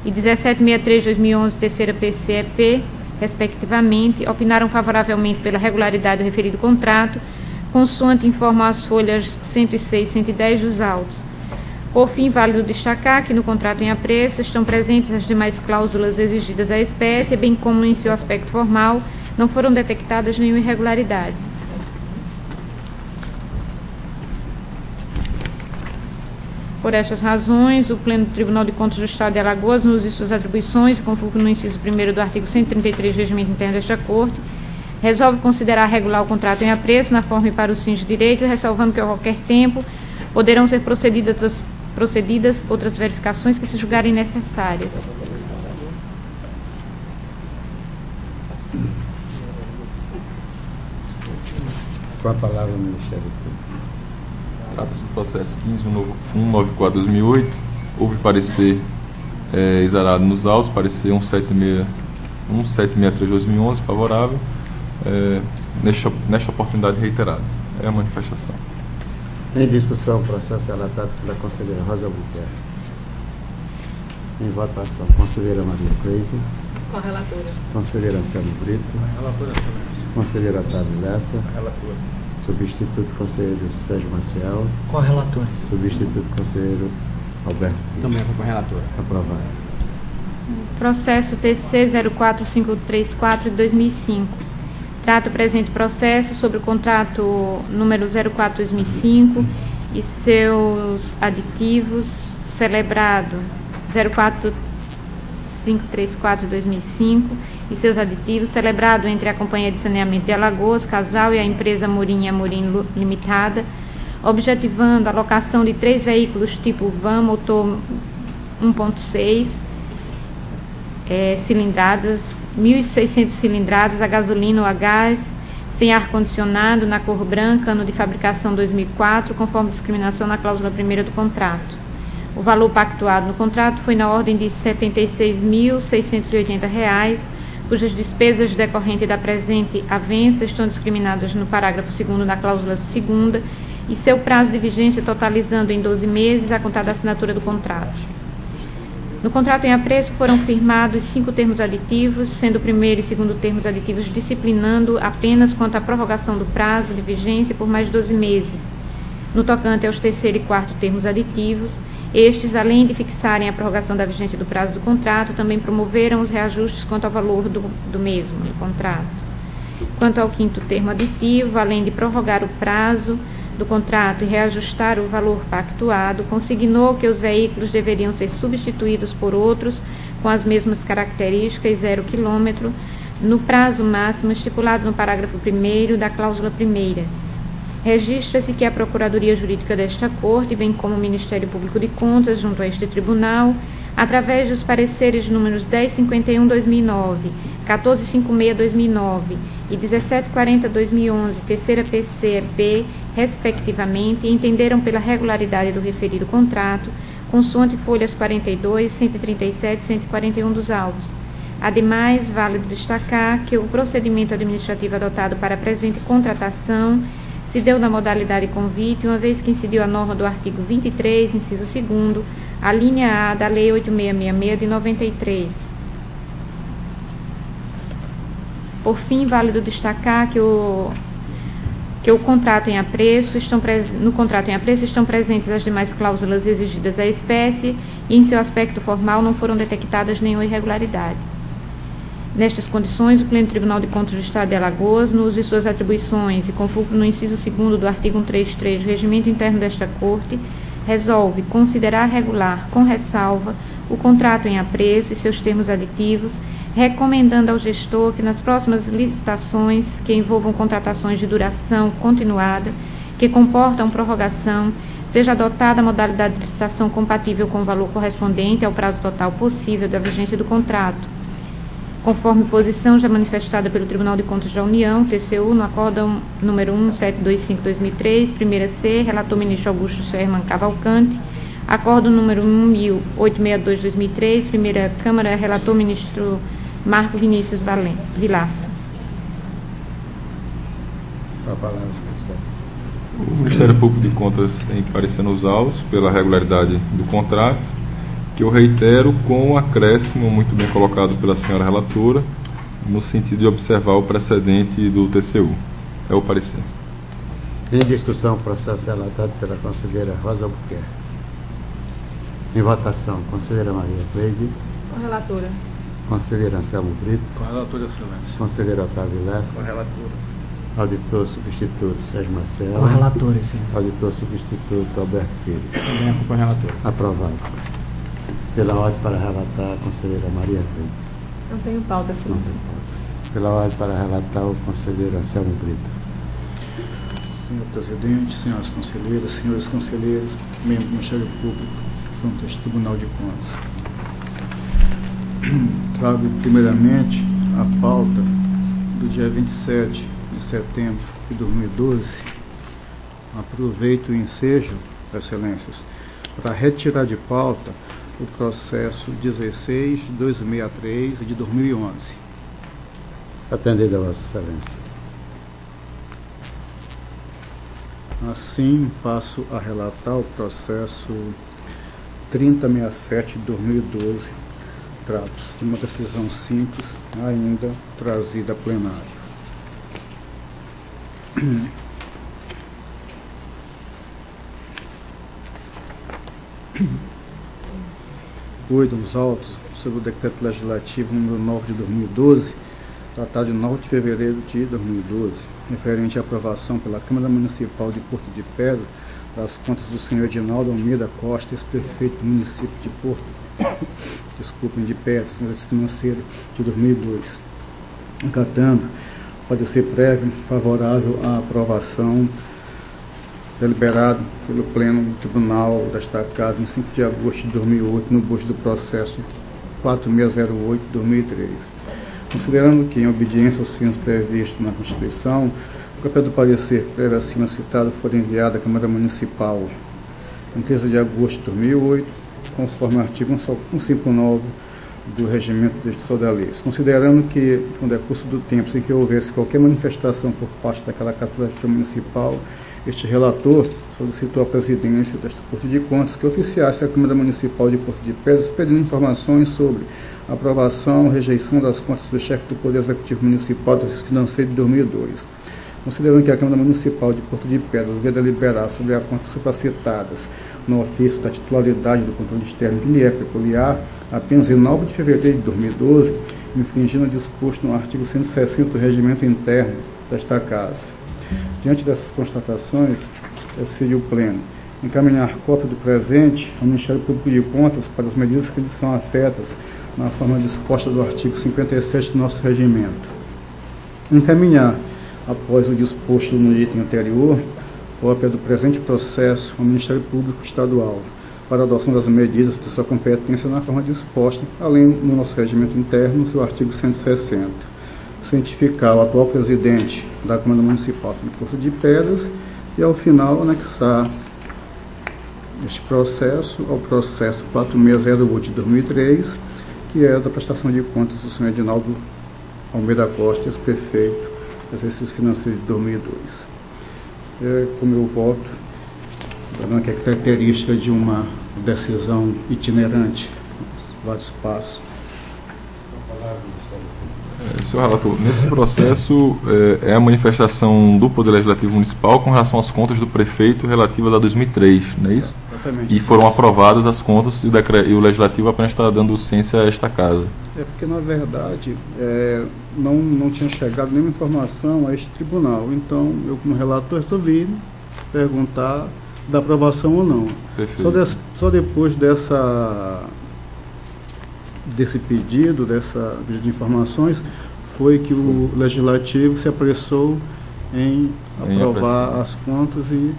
e 1763/2011, terceira PCEP, respectivamente, opinaram favoravelmente pela regularidade do referido contrato, consoante informam as folhas 106 e 110 dos autos. Por fim, válido destacar que no contrato em apreço estão presentes as demais cláusulas exigidas à espécie, bem como em seu aspecto formal, não foram detectadas nenhuma irregularidade. Por estas razões, o Pleno do Tribunal de Contas do Estado de Alagoas, no uso de suas atribuições, e conforme no inciso 1º do artigo 133 do Regimento Interno desta Corte, resolve considerar regular o contrato em apreço na forma e para os fins de direito, ressalvando que a qualquer tempo poderão ser procedidas outras verificações que se julgarem necessárias. Com a palavra o Ministério Público. Trata-se do processo 15.194/2008. Houve parecer exarado nos autos, parecer 1763/2011, favorável. Nesta oportunidade reiterada. É a manifestação. Em discussão, processo relatado pela conselheira Rosa Albuquerque. Em votação, conselheira Maria Cleide. Com a relatora. Conselheiro Anselmo Brito. Relator, excelência. Conselheiro Otávio Lessa. Relator. Substituto conselheiro Sérgio Maciel. Com a relatora. Substituto conselheiro Alberto. Também com a relatora. Aprovado. Processo TC 04534 de 2005. Trata o presente processo sobre o contrato número 04/2005 e seus aditivos, celebrado 04534/2005 e seus aditivos, celebrado entre a Companhia de Saneamento de Alagoas, Casal, e a empresa Amorim Limitada, objetivando a locação de 3 veículos tipo van, motor 1.6, cilindradas, 1.600 cilindradas, a gasolina ou a gás, sem ar-condicionado, na cor branca, ano de fabricação 2004, conforme discriminação na cláusula 1ª do contrato. O valor pactuado no contrato foi na ordem de R$ 76.680, cujas despesas decorrentes da presente avença estão discriminadas no parágrafo 2º da cláusula 2ª e seu prazo de vigência totalizando em 12 meses a contar da assinatura do contrato. No contrato em apreço foram firmados 5 termos aditivos, sendo o primeiro e segundo termos aditivos disciplinando apenas quanto à prorrogação do prazo de vigência por mais 12 meses. No tocante aos terceiro e quarto termos aditivos, Estes, além de fixarem a prorrogação da vigência do prazo do contrato, também promoveram os reajustes quanto ao valor do mesmo, do contrato. Quanto ao quinto termo aditivo, além de prorrogar o prazo do contrato e reajustar o valor pactuado, consignou que os veículos deveriam ser substituídos por outros com as mesmas características, 0 km, no prazo máximo estipulado no parágrafo 1º da cláusula 1ª. Registra-se que a Procuradoria Jurídica desta Corte, bem como o Ministério Público de Contas, junto a este Tribunal, através dos pareceres números 1051/2009, 1456/2009 e 1740/2011, terceira PCB, respectivamente, entenderam pela regularidade do referido contrato, consoante folhas 42, 137 e 141 dos autos. Ademais, válido destacar que o procedimento administrativo adotado para a presente contratação se deu na modalidade convite, uma vez que incidiu a norma do artigo 23, inciso 2º, a linha A da Lei 8666 de 93. Por fim, válido destacar que no contrato em apreço estão presentes as demais cláusulas exigidas à espécie e, em seu aspecto formal, não foram detectadas nenhuma irregularidade. Nestas condições, o Pleno Tribunal de Contas do Estado de Alagoas, no uso de suas atribuições e com fulcro no inciso 2º do artigo 133 do Regimento Interno desta Corte, resolve considerar regular, com ressalva, o contrato em apreço e seus termos aditivos, recomendando ao gestor que nas próximas licitações que envolvam contratações de duração continuada, que comportam prorrogação, seja adotada a modalidade de licitação compatível com o valor correspondente ao prazo total possível da vigência do contrato, conforme posição já manifestada pelo Tribunal de Contas da União, TCU, no acórdão número 1725/2003, primeira C, relator ministro Augusto Sherman Cavalcante, acórdão número 1862/2003, primeira Câmara, relator ministro Marco Vinícius Vilaça. O Ministério Público de Contas tem parecer nos autos pela regularidade do contrato, que eu reitero com o acréscimo muito bem colocado pela senhora relatora, no sentido de observar o precedente do TCU. É o parecer. Em discussão, o processo relatado pela conselheira Rosa Albuquerque. Em votação, conselheira Maria Cleide. Com a relatora. Conselheiro Anselmo Brito. Com a relatora, excelência. Conselheiro Otávio Lessa. Com a relatora. Auditor substituto Sérgio Marcelo. Com a relatora, sim. Auditor substituto Alberto Pires. Também com a relatora. Aprovado. Pela ordem para relatar, a conselheira Maria Cleide. Não tenho pauta, excelência. Pela ordem para relatar, o conselheiro Anselmo Brito. Senhor presidente, senhoras conselheiras, senhores conselheiros, membros do Ministério Público, junto a este Tribunal de Contas. Trago primeiramente a pauta do dia 27 de setembro de 2012. Aproveito o ensejo, excelências, para retirar de pauta o processo 16.263 de 2011. Atendida a Vossa Excelência. Assim, passo a relatar o processo 3067 de 2012. Trata-se de uma decisão simples, ainda trazida a plenário. Oito dos autos sobre o Decreto Legislativo número 9 de 2012, tratado de 9 de fevereiro de 2012, referente à aprovação pela Câmara Municipal de Porto de Pedra das contas do senhor Edinaldo Almeida Costa, ex-prefeito do município de Porto, de Pedras, no exercício financeiro de 2002. Acatando, parecer prévio favorável à aprovação deliberado pelo Pleno do Tribunal desta Casa em 5 de agosto de 2008, no bojo do processo 4608 de 2003. Considerando que, em obediência aos fins previstos na Constituição, a cópia do parecer prévio acima citado for enviada à Câmara Municipal em 13 de agosto de 2008, conforme o artigo 159 do Regimento de Justiça da Lei. Considerando que, no decurso do tempo, sem que houvesse qualquer manifestação por parte daquela Casa Legislativa Municipal, este relator solicitou à presidência desta Corte de Contas que oficiasse a Câmara Municipal de Porto de Pedras pedindo informações sobre a aprovação ou rejeição das contas do chefe do Poder Executivo Municipal do exercício financeiro de 2002. Considerando que a Câmara Municipal de Porto de Pedras devia deliberar sobre as contas supracitadas no ofício da titularidade do controle externo que lhe é peculiar, apenas em 9 de fevereiro de 2012, infringindo o disposto no artigo 160 do Regimento Interno desta Casa. Diante dessas constatações, seria o Pleno encaminhar cópia do presente ao Ministério Público de Contas para as medidas que lhes são afetas na forma disposta do artigo 57 do nosso regimento. Encaminhar, após o disposto no item anterior, cópia do presente processo ao Ministério Público Estadual para a adoção das medidas de sua competência na forma disposta, além no nosso regimento interno, no seu artigo 160. Cientificar o atual presidente da Câmara Municipal de Poço de Pedras e, ao final, anexar este processo ao processo 4608 de 2003, que é da prestação de contas do senhor Edinaldo Almeida Costa, ex-prefeito, exercício financeiro de 2002. Como eu voto, dando que é característica de uma decisão itinerante, vários passos. Senhor relator, nesse processo é a manifestação do Poder Legislativo Municipal com relação às contas do prefeito relativas a 2003, não é isso? Exatamente. E foram aprovadas as contas e o Legislativo apenas está dando ciência a esta casa. É porque, na verdade, não tinha chegado nenhuma informação a este tribunal. Então, eu, como relator, resolvi perguntar da aprovação ou não. Só depois desse pedido de informações, foi que o Legislativo se apressou em aprovar as contas e,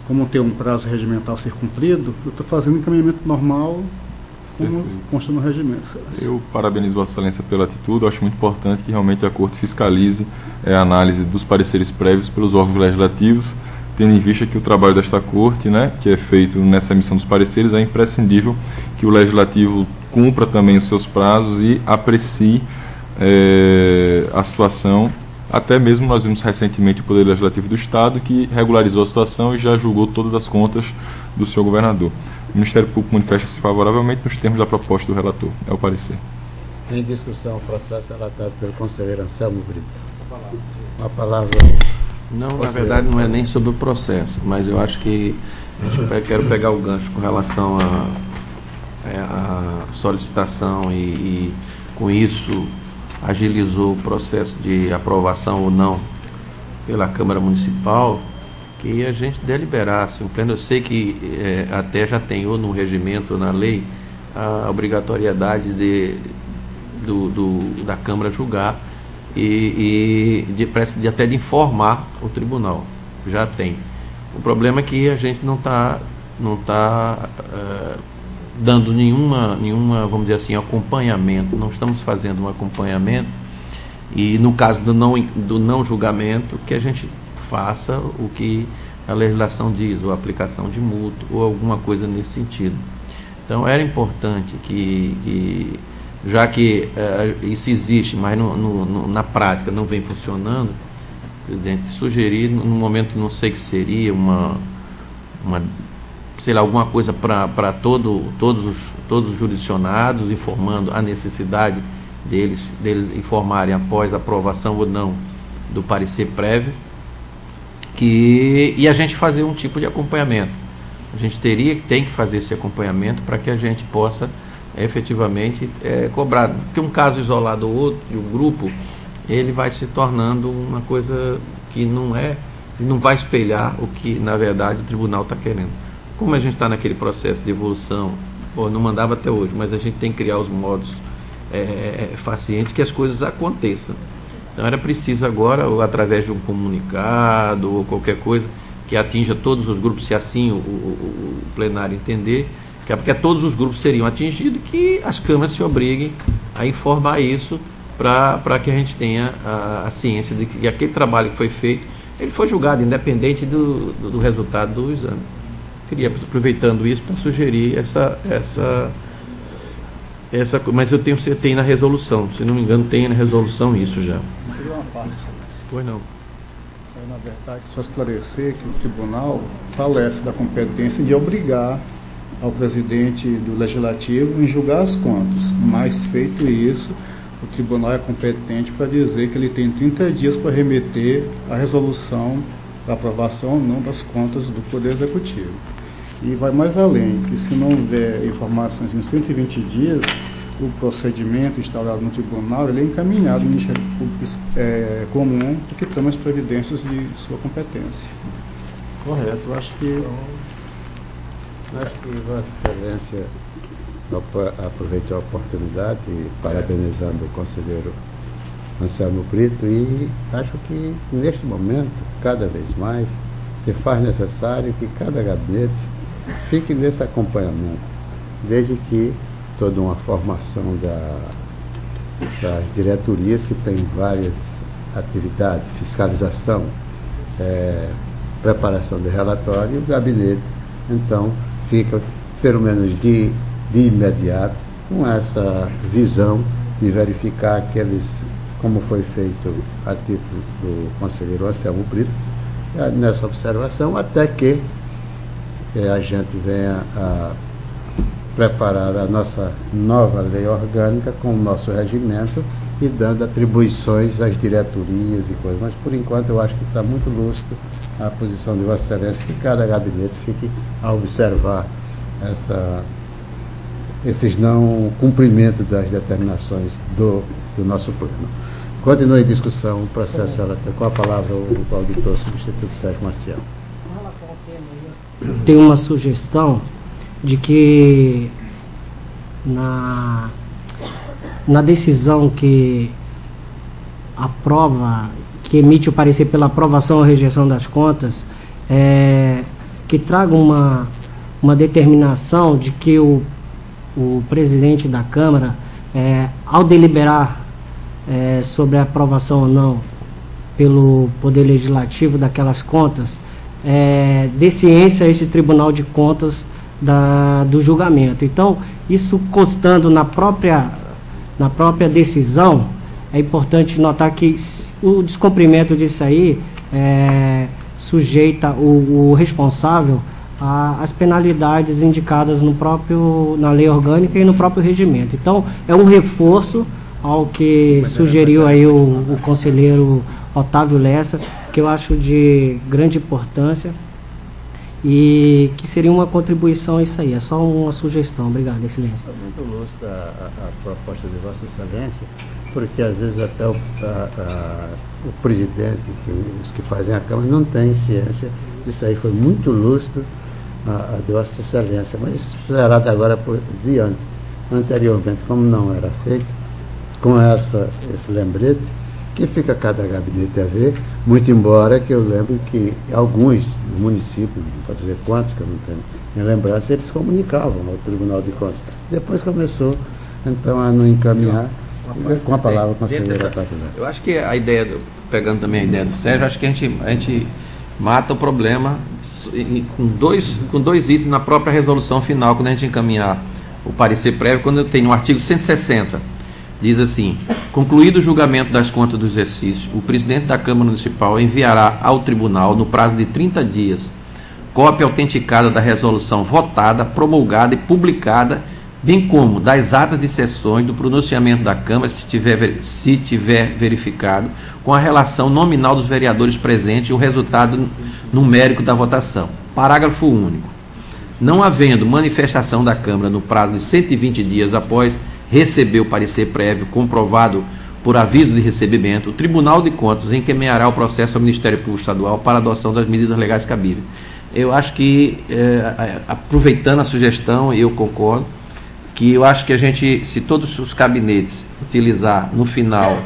como tem um prazo regimental a ser cumprido, eu estou fazendo encaminhamento normal, como consta no regimento. Eu parabenizo Vossa Excelência pela atitude. Eu acho muito importante que realmente a Corte fiscalize a análise dos pareceres prévios pelos órgãos legislativos, tendo em vista que o trabalho desta Corte, que é feito nessa emissão dos pareceres, é imprescindível que o Legislativo cumpra também os seus prazos e aprecie a situação. Até mesmo nós vimos recentemente o Poder Legislativo do Estado, que regularizou a situação e já julgou todas as contas do senhor governador. O Ministério Público manifesta-se favoravelmente nos termos da proposta do relator. É o parecer. Em discussão, o processo relatado pelo conselheiro Anselmo Brito. A palavra. Não, na verdade não é nem sobre o processo, mas eu acho que quero pegar o gancho com relação à solicitação e com isso agilizou o processo de aprovação ou não pela Câmara Municipal, que a gente deliberasse um pleno. Eu sei que até já tem ou no regimento ou na lei a obrigatoriedade da Câmara julgar e até de informar o tribunal. Já tem. O problema é que a gente não está dando nenhuma, vamos dizer assim, acompanhamento. Não estamos fazendo um acompanhamento e, no caso do não julgamento, que a gente faça o que a legislação diz, ou aplicação de multa, ou alguma coisa nesse sentido. Então, era importante que já que isso existe, mas na prática não vem funcionando, presidente, sugerir, no momento, não sei que seria sei lá, alguma coisa para todos os jurisdicionados, informando a necessidade deles informarem após a aprovação ou não do parecer prévio, e a gente fazer um tipo de acompanhamento. A gente tem que fazer esse acompanhamento para que a gente possa efetivamente cobrar, porque um caso isolado ou outro, de um grupo, ele vai se tornando uma coisa que não vai espelhar o que, na verdade, o tribunal está querendo. Como a gente está naquele processo de evolução, não mandava até hoje, mas a gente tem que criar os modos facientes que as coisas aconteçam. Então era preciso agora, ou através de um comunicado, ou qualquer coisa que atinja todos os grupos, se assim o plenário entender, porque todos os grupos seriam atingidos, que as câmaras se obriguem a informar isso para que a gente tenha a ciência de que aquele trabalho que foi feito, ele foi julgado independente do resultado do exame. Queria, aproveitando isso, para sugerir essa mas eu tenho na resolução, se não me engano tem na resolução isso já. Uma parte, pois não. Na verdade, só esclarecer que o tribunal falece da competência de obrigar ao presidente do Legislativo em julgar as contas, mas feito isso, o tribunal é competente para dizer que ele tem 30 dias para remeter a resolução da aprovação ou não das contas do Poder Executivo. E vai mais além, que se não houver informações em 120 dias, o procedimento instaurado no tribunal ele é encaminhado ao Ministério Público Comum, que toma as providências de sua competência. Correto, eu acho que Vossa Excelência aproveitou a oportunidade, parabenizando o conselheiro Anselmo Brito, e acho que neste momento, cada vez mais, se faz necessário que cada gabinete fique nesse acompanhamento, desde que toda uma formação das diretorias, que tem várias atividades, fiscalização, preparação de relatório, e o gabinete, então, fica, pelo menos de imediato, com essa visão de verificar aqueles, como foi feito a título do conselheiro Anselmo Brito, nessa observação, até que a gente venha a preparar a nossa nova lei orgânica com o nosso regimento e dando atribuições às diretorias e coisas. Mas, por enquanto, eu acho que está muito lúcido a posição de Vossa Excelência, que cada gabinete fique a observar esses não cumprimentos das determinações do nosso plano. Continue a discussão, o processo com a palavra o auditor substituto Sérgio Maciel. Tem uma sugestão de que na decisão que emite o parecer pela aprovação ou rejeição das contas, que traga uma determinação de que o presidente da Câmara, ao deliberar sobre a aprovação ou não pelo Poder Legislativo daquelas contas, dê ciência a esse Tribunal de Contas do julgamento. Então, isso constando na própria decisão, é importante notar que o descumprimento disso aí sujeita o responsável às penalidades indicadas na lei orgânica e no próprio regimento. Então, é um reforço ao que sugeriu aí o conselheiro Otávio Lessa, que eu acho de grande importância e que seria uma contribuição a isso aí. É só uma sugestão. Obrigado, Excelência. É muito lúcida a proposta de Vossa Excelência, porque às vezes até o presidente, os que fazem a Câmara, não têm ciência disso aí. Foi muito lúcido a de Vossa Excelência, mas esperado agora por diante. Anteriormente, como não era feito, com esse lembrete, que fica cada gabinete a ver, muito embora que eu lembro que alguns municípios, não posso dizer quantos, que eu não tenho em lembrança, eles comunicavam ao Tribunal de Contas. Depois começou, então, a não encaminhar. Com a palavra, conselheiro Otávio Lessa. Eu acho que a ideia, pegando também a ideia do Sérgio, acho que a gente mata o problema com dois itens na própria resolução final, quando a gente encaminhar o parecer prévio, quando tem no artigo 160, diz assim: concluído o julgamento das contas do exercício, o presidente da Câmara Municipal enviará ao tribunal, no prazo de 30 dias, cópia autenticada da resolução votada, promulgada e publicada, bem como das atas de sessões, do pronunciamento da Câmara, se tiver verificado, com a relação nominal dos vereadores presentes e o resultado numérico da votação. Parágrafo único. Não havendo manifestação da Câmara no prazo de 120 dias após receber o parecer prévio comprovado por aviso de recebimento, o Tribunal de Contas encaminhará o processo ao Ministério Público Estadual para adoção das medidas legais cabíveis. Eu acho que, aproveitando a sugestão, eu concordo, que eu acho que a gente, se todos os gabinetes utilizar no final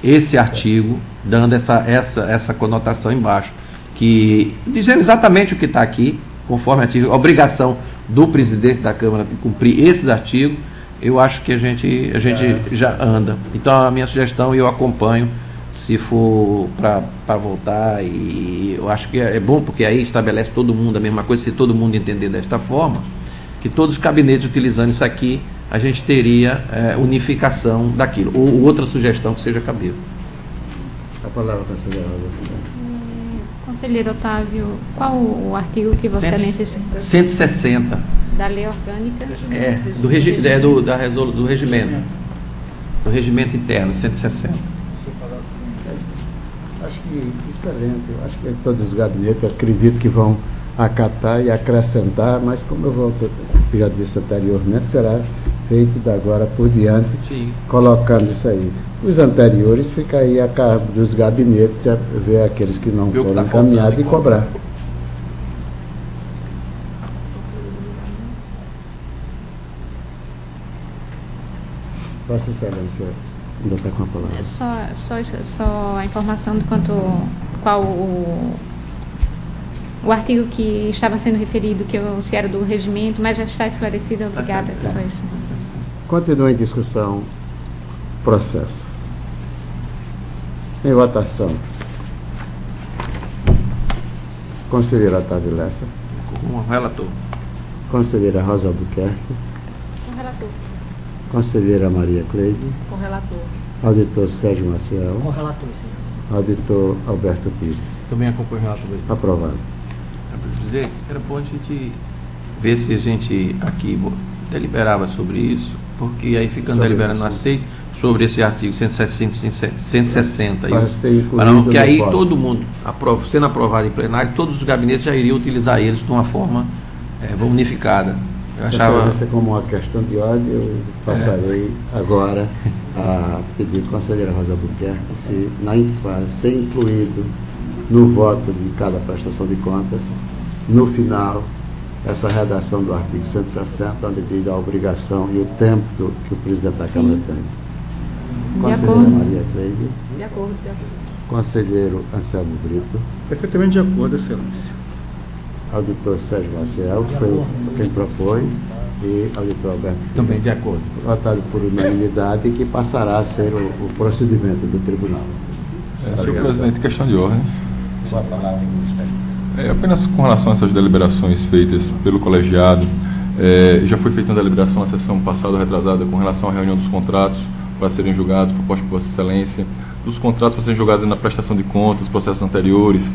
esse artigo, dando essa conotação embaixo, que dizendo exatamente o que está aqui, conforme a obrigação do presidente da Câmara de cumprir esses artigos, eu acho que a gente já anda. Então, a minha sugestão, eu acompanho, se for para voltar, e eu acho que é bom, porque aí estabelece todo mundo a mesma coisa, se todo mundo entender desta forma, que todos os gabinetes utilizando isso aqui, a gente teria unificação daquilo, ou outra sugestão que seja cabível. A palavra, conselheiro. Conselheiro Otávio, qual o artigo que Vossa Excelência... 160. Da lei orgânica? Do regimento. Do regimento interno, 160. Acho que excelente. Eu acho que todos os gabinetes acredito que vão acatar e acrescentar, mas como já disse anteriormente, será feito da agora por diante, Sim. colocando isso aí. Os anteriores fica aí a cargo dos gabinetes, já ver aqueles que não foram encaminhados e cobrar. Vossa Excelência ainda está com a palavra. Só a informação do qual o artigo que estava sendo referido, se era do regimento, mas já está esclarecido. Obrigada. Tá. Só isso. Continua em discussão. Processo. Em votação. Conselheiro Otávio Lessa. Com o relator. Conselheira Rosa Albuquerque. Com o relator. Conselheira Maria Cleide. Com o relator. Auditor Sérgio Maciel. Com o relator, sim. Auditor Alberto Pires. Também acompanho o relator. Aprovado. Presidente, era bom a gente ver se a gente aqui deliberava sobre isso, porque aí ficando deliberando aceito sobre esse artigo 160. Porque aí todo mundo, sendo aprovado em plenário, todos os gabinetes já iriam utilizar eles de uma forma unificada. Eu achava... Isso como uma questão de ordem, eu passarei agora a pedir à conselheira Rosa Albuquerque se ser incluído no voto de cada prestação de contas, no final, essa redação do artigo 160, onde diz a obrigação e o tempo que o presidente da Câmara tem. Conselheira Maria Cleide. De acordo. Conselheiro Anselmo Brito. Perfeitamente de acordo, Excelência. Auditor Sérgio Maciel, que foi quem propôs, e auditor Alberto Pires. Também de acordo. Votado por unanimidade e que passará a ser o procedimento do tribunal. Senhor presidente, questão de ordem. Apenas com relação a essas deliberações feitas pelo colegiado, já foi feita uma deliberação na sessão passada, retrasada, com relação à reunião dos contratos para serem julgados, proposta por Vossa Excelência, dos contratos para serem julgados na prestação de contas, processos anteriores,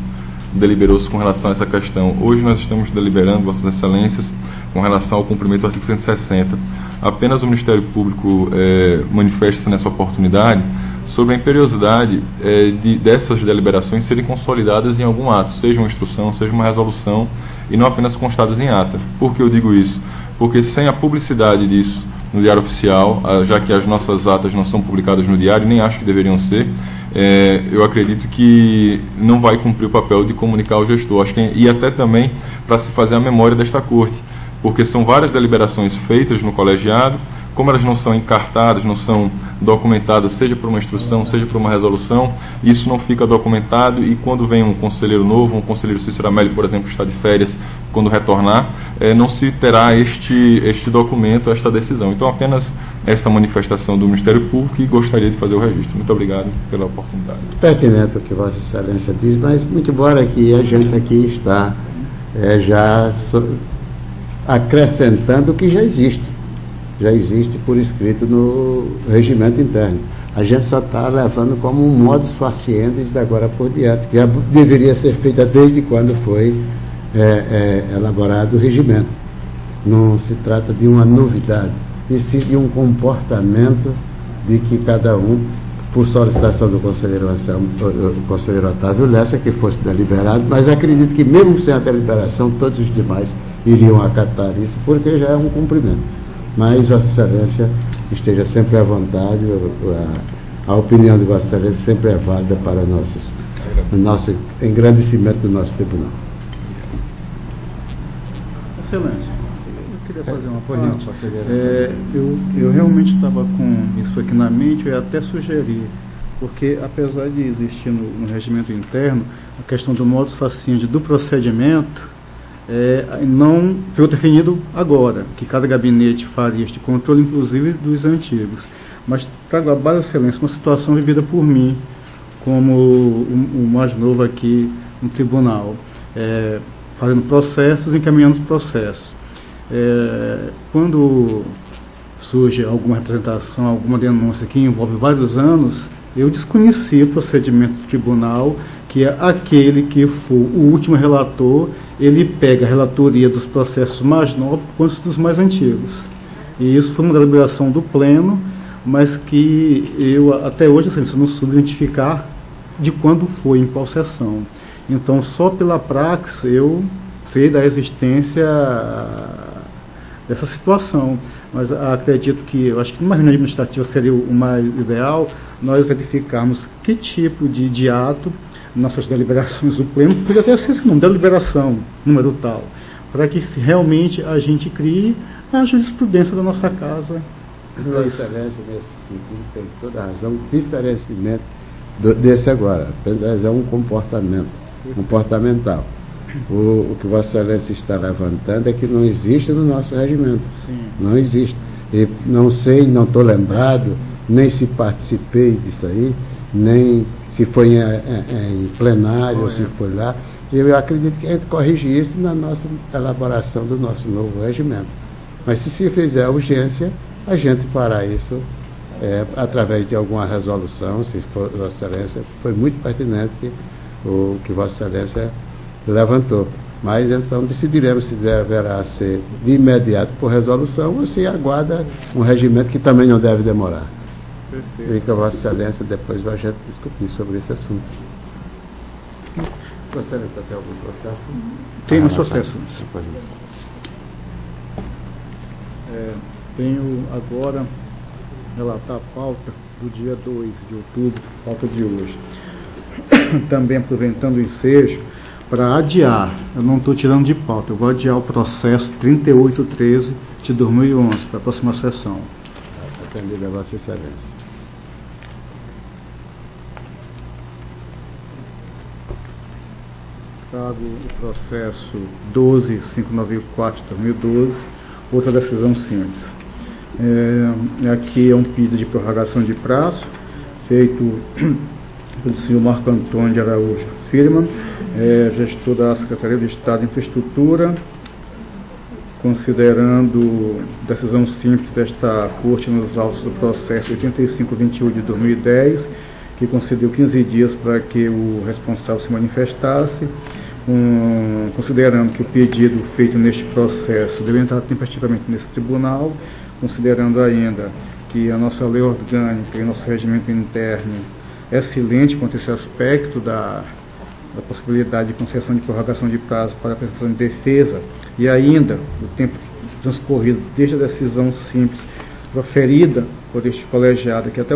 deliberou-se com relação a essa questão. Hoje nós estamos deliberando, Vossas Excelências, com relação ao cumprimento do artigo 160. Apenas o Ministério Público manifesta-se nessa oportunidade sobre a imperiosidade dessas deliberações serem consolidadas em algum ato, seja uma instrução, seja uma resolução, e não apenas constadas em ata. Por que eu digo isso? Porque sem a publicidade disso no Diário Oficial, já que as nossas atas não são publicadas no Diário, nem acho que deveriam ser, eu acredito que não vai cumprir o papel de comunicar ao gestor. Acho que, e até também para se fazer a memória desta corte, porque são várias deliberações feitas no colegiado, como elas não são encartadas, não são documentadas, seja por uma instrução, seja por uma resolução, isso não fica documentado, e quando vem um conselheiro novo, um conselheiro Cícero Amélio, por exemplo, está de férias, quando retornar, não se terá este documento, esta decisão. Então, apenas essa manifestação do Ministério Público, e gostaria de fazer o registro. Muito obrigado pela oportunidade. Pertinente o que Vossa Excelência diz, mas muito embora que a gente aqui está acrescentando o que já existe por escrito no regimento interno. A gente só está levando como um modus faciendi da agora por diante, que já deveria ser feita desde quando foi elaborado o regimento. Não se trata de uma novidade, e sim de um comportamento de que cada um, por solicitação do conselheiro Otávio Lessa, que fosse deliberado, mas acredito que mesmo sem a deliberação, todos os demais iriam acatar isso, porque já é um cumprimento. Mas Vossa Excelência esteja sempre à vontade, a opinião de Vossa Excelência sempre é válida para o nosso engrandecimento do nosso tribunal. Excelência, eu queria fazer uma pergunta. Eu realmente estava com isso aqui na mente, eu ia até sugerir, porque apesar de existir no regimento interno a questão do modus faciendi do procedimento, não foi definido agora, que cada gabinete faria este controle, inclusive dos antigos. Mas trago a Vossa Excelência uma situação vivida por mim, como o mais novo aqui no tribunal, fazendo processos, encaminhando os processos. Quando surge alguma representação, alguma denúncia que envolve vários anos, eu desconheci o procedimento do tribunal, que é aquele que for o último relator, ele pega a relatoria dos processos mais novos quanto dos mais antigos. E isso foi uma deliberação do Pleno, mas que eu, até hoje, não soube identificar de quando foi, em qual sessão. Então, só pela praxe, eu sei da existência dessa situação, mas acredito que, eu acho que numa reunião administrativa seria o mais ideal nós verificarmos que tipo de ato nossas deliberações do pleno, poderia até ser esse nome, deliberação, número tal, para que realmente a gente crie a jurisprudência da nossa casa. Vossa Excelência, nesse sentido, tem toda a razão, diferentemente desse agora, apenas é um comportamental. O que Vossa Excelência está levantando é que não existe no nosso regimento. Sim. Não existe. E não sei, não estou lembrado, nem se participei disso aí, nem se foi em plenário, ou se foi lá. Eu acredito que a gente corrige isso na nossa elaboração do nosso novo regimento. Mas se fizer urgência, a gente fará isso através de alguma resolução, se for Vossa Excelência. Foi muito pertinente o que Vossa Excelência levantou. Mas então decidiremos se deverá ser de imediato por resolução ou se aguarda um regimento que também não deve demorar. Perfeito. Fica Vossa Excelência, depois vai a gente discutir sobre esse assunto. Vossa Excelência tem algum processo? Tem um processo. Tenho agora relatar a pauta do dia 2 de outubro, pauta de hoje. Também aproveitando o ensejo, para adiar, eu não estou tirando de pauta, eu vou adiar o processo 3813 de 2011 para a próxima sessão. Atendida a Vossa Excelência. Trago o processo 12594 de 2012, outra decisão simples. Aqui é um pedido de prorrogação de prazo, feito pelo senhor Marco Antônio de Araújo Firman, gestor da Secretaria de Estado de Infraestrutura, considerando decisão simples desta Corte nos autos do processo 8528 de 2010, que concedeu 15 dias para que o responsável se manifestasse, considerando que o pedido feito neste processo deve entrar tempestivamente nesse tribunal, considerando ainda que a nossa lei orgânica e o nosso regimento interno é silente quanto a esse aspecto da possibilidade de concessão de prorrogação de prazo para a prestação de defesa, e ainda o tempo transcorrido desde a decisão simples proferida por este colegiado, que até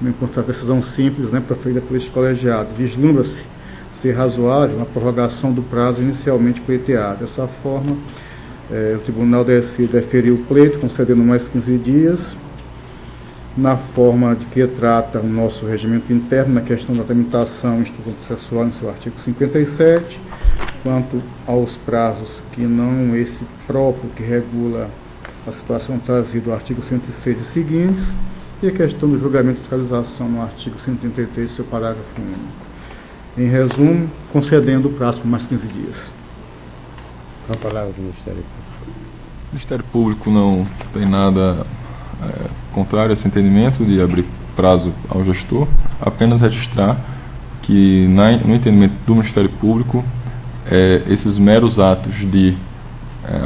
encontrar a decisão simples, proferida por este colegiado, vislumbra-se ser razoável a prorrogação do prazo inicialmente pleiteado. Dessa forma, o Tribunal deferiu o pleito, concedendo mais 15 dias, na forma de que trata o nosso regimento interno, na questão da tramitação institucional processual, no seu artigo 57, quanto aos prazos que não esse próprio que regula a situação trazida no artigo 106 e seguintes, e a questão do julgamento de fiscalização no artigo 133, seu parágrafo único. Em resumo, concedendo o prazo por mais 15 dias. Com a palavra do Ministério Público. O Ministério Público não tem nada contrário a esse entendimento de abrir prazo ao gestor, apenas registrar que no entendimento do Ministério Público esses meros atos de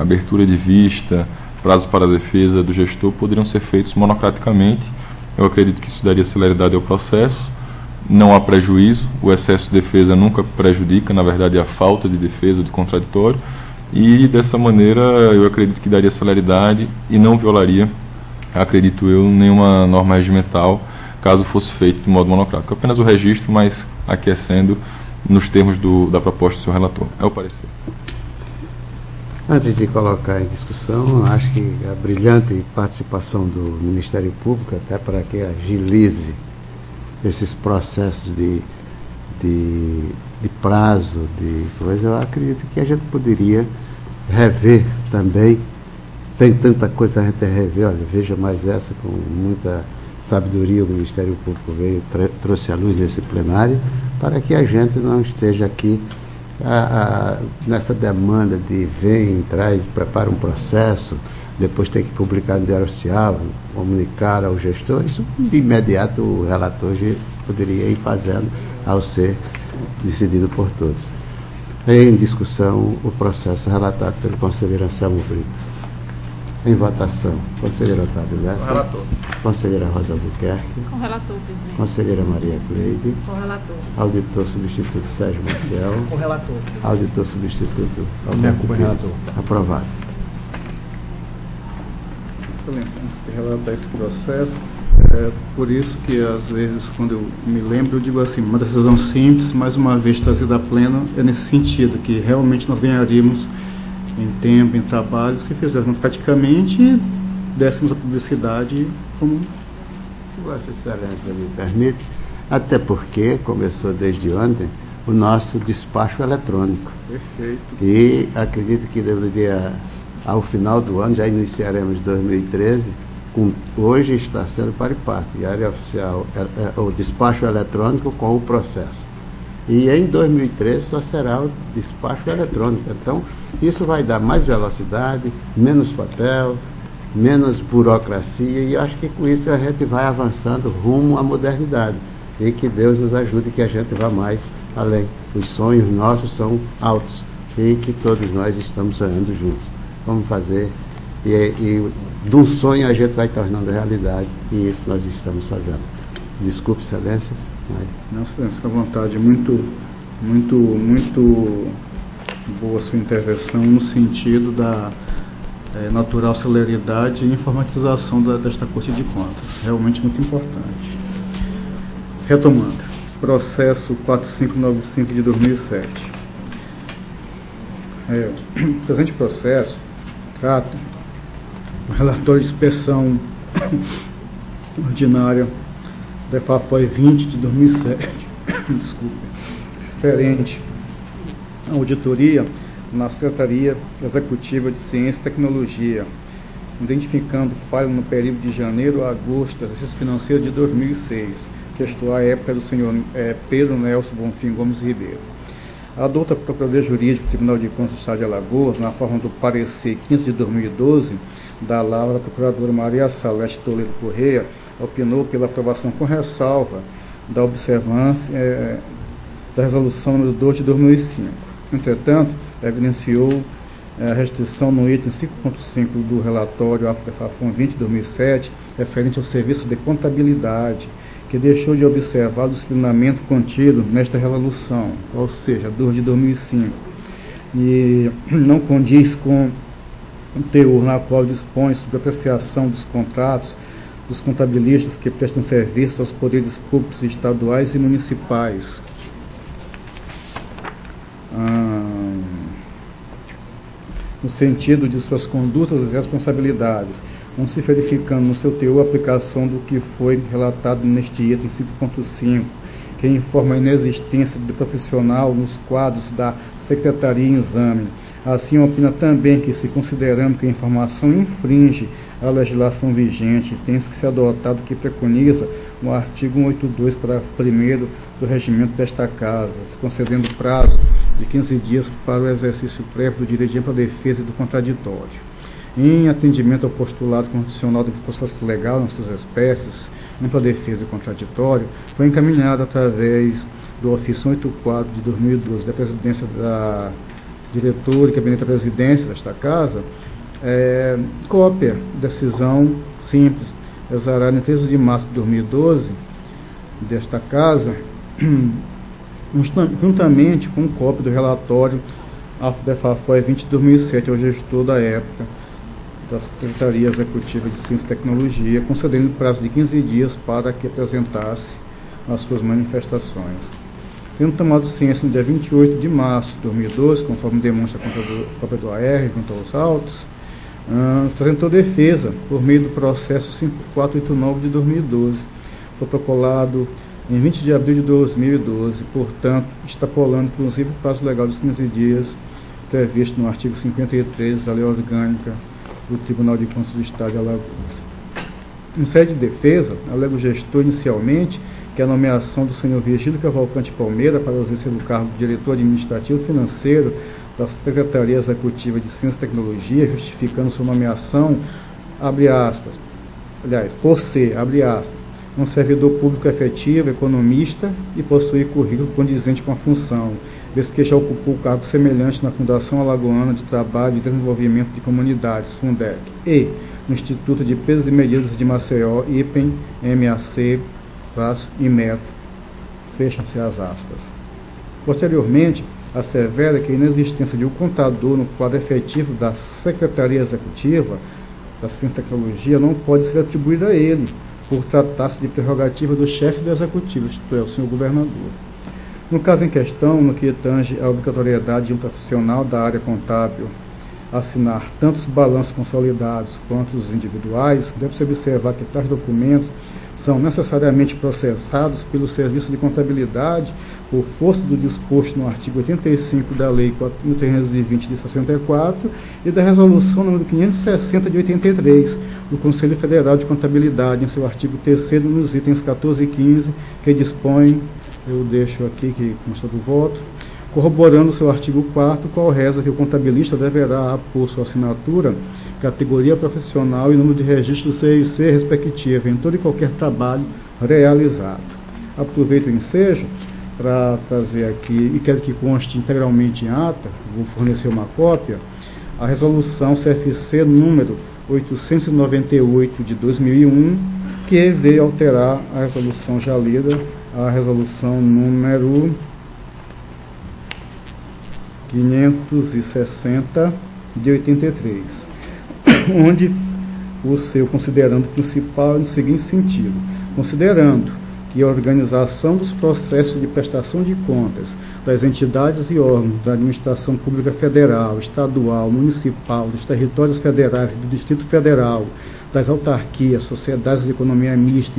abertura de vista, prazo para a defesa do gestor poderiam ser feitos monocraticamente. Eu acredito que isso daria celeridade ao processo, não há prejuízo, o excesso de defesa nunca prejudica, na verdade, a falta de defesa ou de contraditório, e dessa maneira eu acredito que daria celeridade e não violaria, acredito eu, nenhuma norma regimental, caso fosse feito de modo monocrático. Apenas o registro, mas aquecendo nos termos da proposta do seu relator. É o parecer. Antes de colocar em discussão, acho que a brilhante participação do Ministério Público, até para que agilize esses processos de prazo, de coisa, eu acredito que a gente poderia rever também. Tem tanta coisa a gente rever, olha, veja mais essa, com muita sabedoria o Ministério Público veio, trouxe à luz nesse plenário, para que a gente não esteja aqui nessa demanda de vem, traz, prepara um processo, depois tem que publicar no Diário Oficial, comunicar ao gestor. Isso de imediato o relator poderia ir fazendo ao ser decidido por todos. Em discussão o processo relatado pelo conselheiro Anselmo Brito. Em votação, conselheiro Otávio Lessa. Com relator. Conselheira Rosa Albuquerque. Com relator, presidente. Conselheira Maria Cleide. Com relator. Auditor substituto Sérgio Maciel. Com relator. Auditor substituto Alberto Pires. Aprovado. Excelência, antes de relatar esse processo, por isso que às vezes quando eu me lembro eu digo assim, uma decisão simples, mais uma vez trazida a pleno, é nesse sentido, que realmente nós ganharíamos em tempo, em trabalho, se fizéssemos praticamente e dessemos a publicidade como... Se Vossa Excelência me permite, até porque começou desde ontem o nosso despacho eletrônico. Perfeito. E acredito que deveria, ao final do ano, já iniciaremos 2013, hoje está sendo para e passo, Diário Oficial, o despacho eletrônico com o processo. E em 2013 só será o despacho eletrônico. Então, isso vai dar mais velocidade, menos papel, menos burocracia, e acho que com isso a gente vai avançando rumo à modernidade. E que Deus nos ajude, que a gente vá mais além. Os sonhos nossos são altos e que todos nós estamos sonhando juntos. Vamos fazer, e de um sonho a gente vai tornando realidade, e isso nós estamos fazendo. Desculpe, Excelência, mas... Não, Excelência, fica à vontade. Muito boa a sua intervenção no sentido da natural celeridade e informatização desta Corte de Contas. Realmente muito importante. Retomando, processo 4595 de 2007. O presente processo trata do relatório de inspeção ordinária da FAFOI 20 de 2007, desculpa, referente à auditoria na Secretaria Executiva de Ciência e Tecnologia, identificando falha no período de janeiro a agosto do exercício financeiro de 2006, que estou à época do senhor Pedro Nelson Bonfim Gomes Ribeiro. A douta Procuradoria Jurídica do Tribunal de Contas do Estado de Alagoas, na forma do parecer 15 de 2012, da Lavra Procuradora Maria Salete Toledo Correia, opinou pela aprovação com ressalva da observância da resolução número 2 de 2005. Entretanto, evidenciou a restrição no item 5.5 do relatório AFFAFON 20 de 2007, referente ao serviço de contabilidade, que deixou de observar o disciplinamento contido nesta resolução, ou seja, 2 de 2005, e não condiz com o teor na qual dispõe sobre a apreciação dos contratos dos contabilistas que prestam serviços aos poderes públicos estaduais e municipais. No sentido de suas condutas e responsabilidades, não se verificando no seu teor a aplicação do que foi relatado neste item 5.5, que informa a inexistência de profissional nos quadros da Secretaria em exame. Assim, opina também que, se considerando que a informação infringe a legislação vigente, tem que ser adotado o que preconiza o artigo 182, parágrafo 1º do regimento desta Casa, concedendo prazo de 15 dias para o exercício prévio do direito de ampla defesa e do contraditório. Em atendimento ao postulado constitucional do processo legal nas suas espécies, ampla defesa e contraditório, foi encaminhado através do ofício 184 de 2012 da presidência da diretora e gabinete da presidência desta Casa, cópia, decisão simples, exarada em 13 de março de 2012 desta Casa, juntamente com cópia do relatório AFFAFOI 20 de 2007 ao gestor da época da Secretaria Executiva de Ciência e Tecnologia, concedendo prazo de 15 dias para que apresentasse as suas manifestações. Tendo tomado ciência no dia 28 de março de 2012, conforme demonstra a cópia do AR junto aos autos, apresentou defesa por meio do processo 5489 de 2012, protocolado em 20 de abril de 2012, portanto, extrapolando inclusive o prazo legal dos 15 dias previsto no artigo 53 da Lei Orgânica do Tribunal de Contas do Estado de Alagoas. Em sede de defesa, alega o gestor inicialmente que a nomeação do senhor Virgílio Cavalcante Palmeira para exercer o cargo de diretor administrativo financeiro da Secretaria Executiva de Ciência e Tecnologia, justificando sua nomeação, abre aspas, por ser, abre aspas, um servidor público efetivo, economista e possuir currículo condizente com a função, vez que já ocupou cargo semelhante na Fundação Alagoana de Trabalho e Desenvolvimento de Comunidades, Fundec, e no Instituto de Pesos e Medidas de Maceió, IPEM, MAC, e METO, fecham-se as aspas. Posteriormente, assevera que a inexistência de um contador no quadro efetivo da Secretaria Executiva da Ciência e Tecnologia não pode ser atribuída a ele, por tratar-se de prerrogativa do chefe do Executivo, isto é, o senhor governador. No caso em questão, no que tange a obrigatoriedade de um profissional da área contábil assinar tanto os balanços consolidados quanto os individuais, deve-se observar que tais documentos são necessariamente processados pelo Serviço de Contabilidade por força do disposto no artigo 85 da Lei 4.320 de 64 e da Resolução número 560 de 83 do Conselho Federal de Contabilidade, em seu artigo 3º, nos itens 14 e 15, que dispõe, eu deixo aqui que consta do voto, corroborando seu artigo 4º, qual reza que o contabilista deverá apor sua assinatura, categoria profissional e número de registro do CIC respectivo em todo e qualquer trabalho realizado. Aproveito o ensejo para trazer aqui, e quero que conste integralmente em ata, vou fornecer uma cópia, a resolução CFC número 898 de 2001, que veio alterar a resolução já lida, a resolução número 560 de 83, onde o seu considerando principal no seguinte sentido: considerando que a organização dos processos de prestação de contas das entidades e órgãos da administração pública federal, estadual, municipal, dos territórios federais, do Distrito Federal, das autarquias, sociedades de economia mista,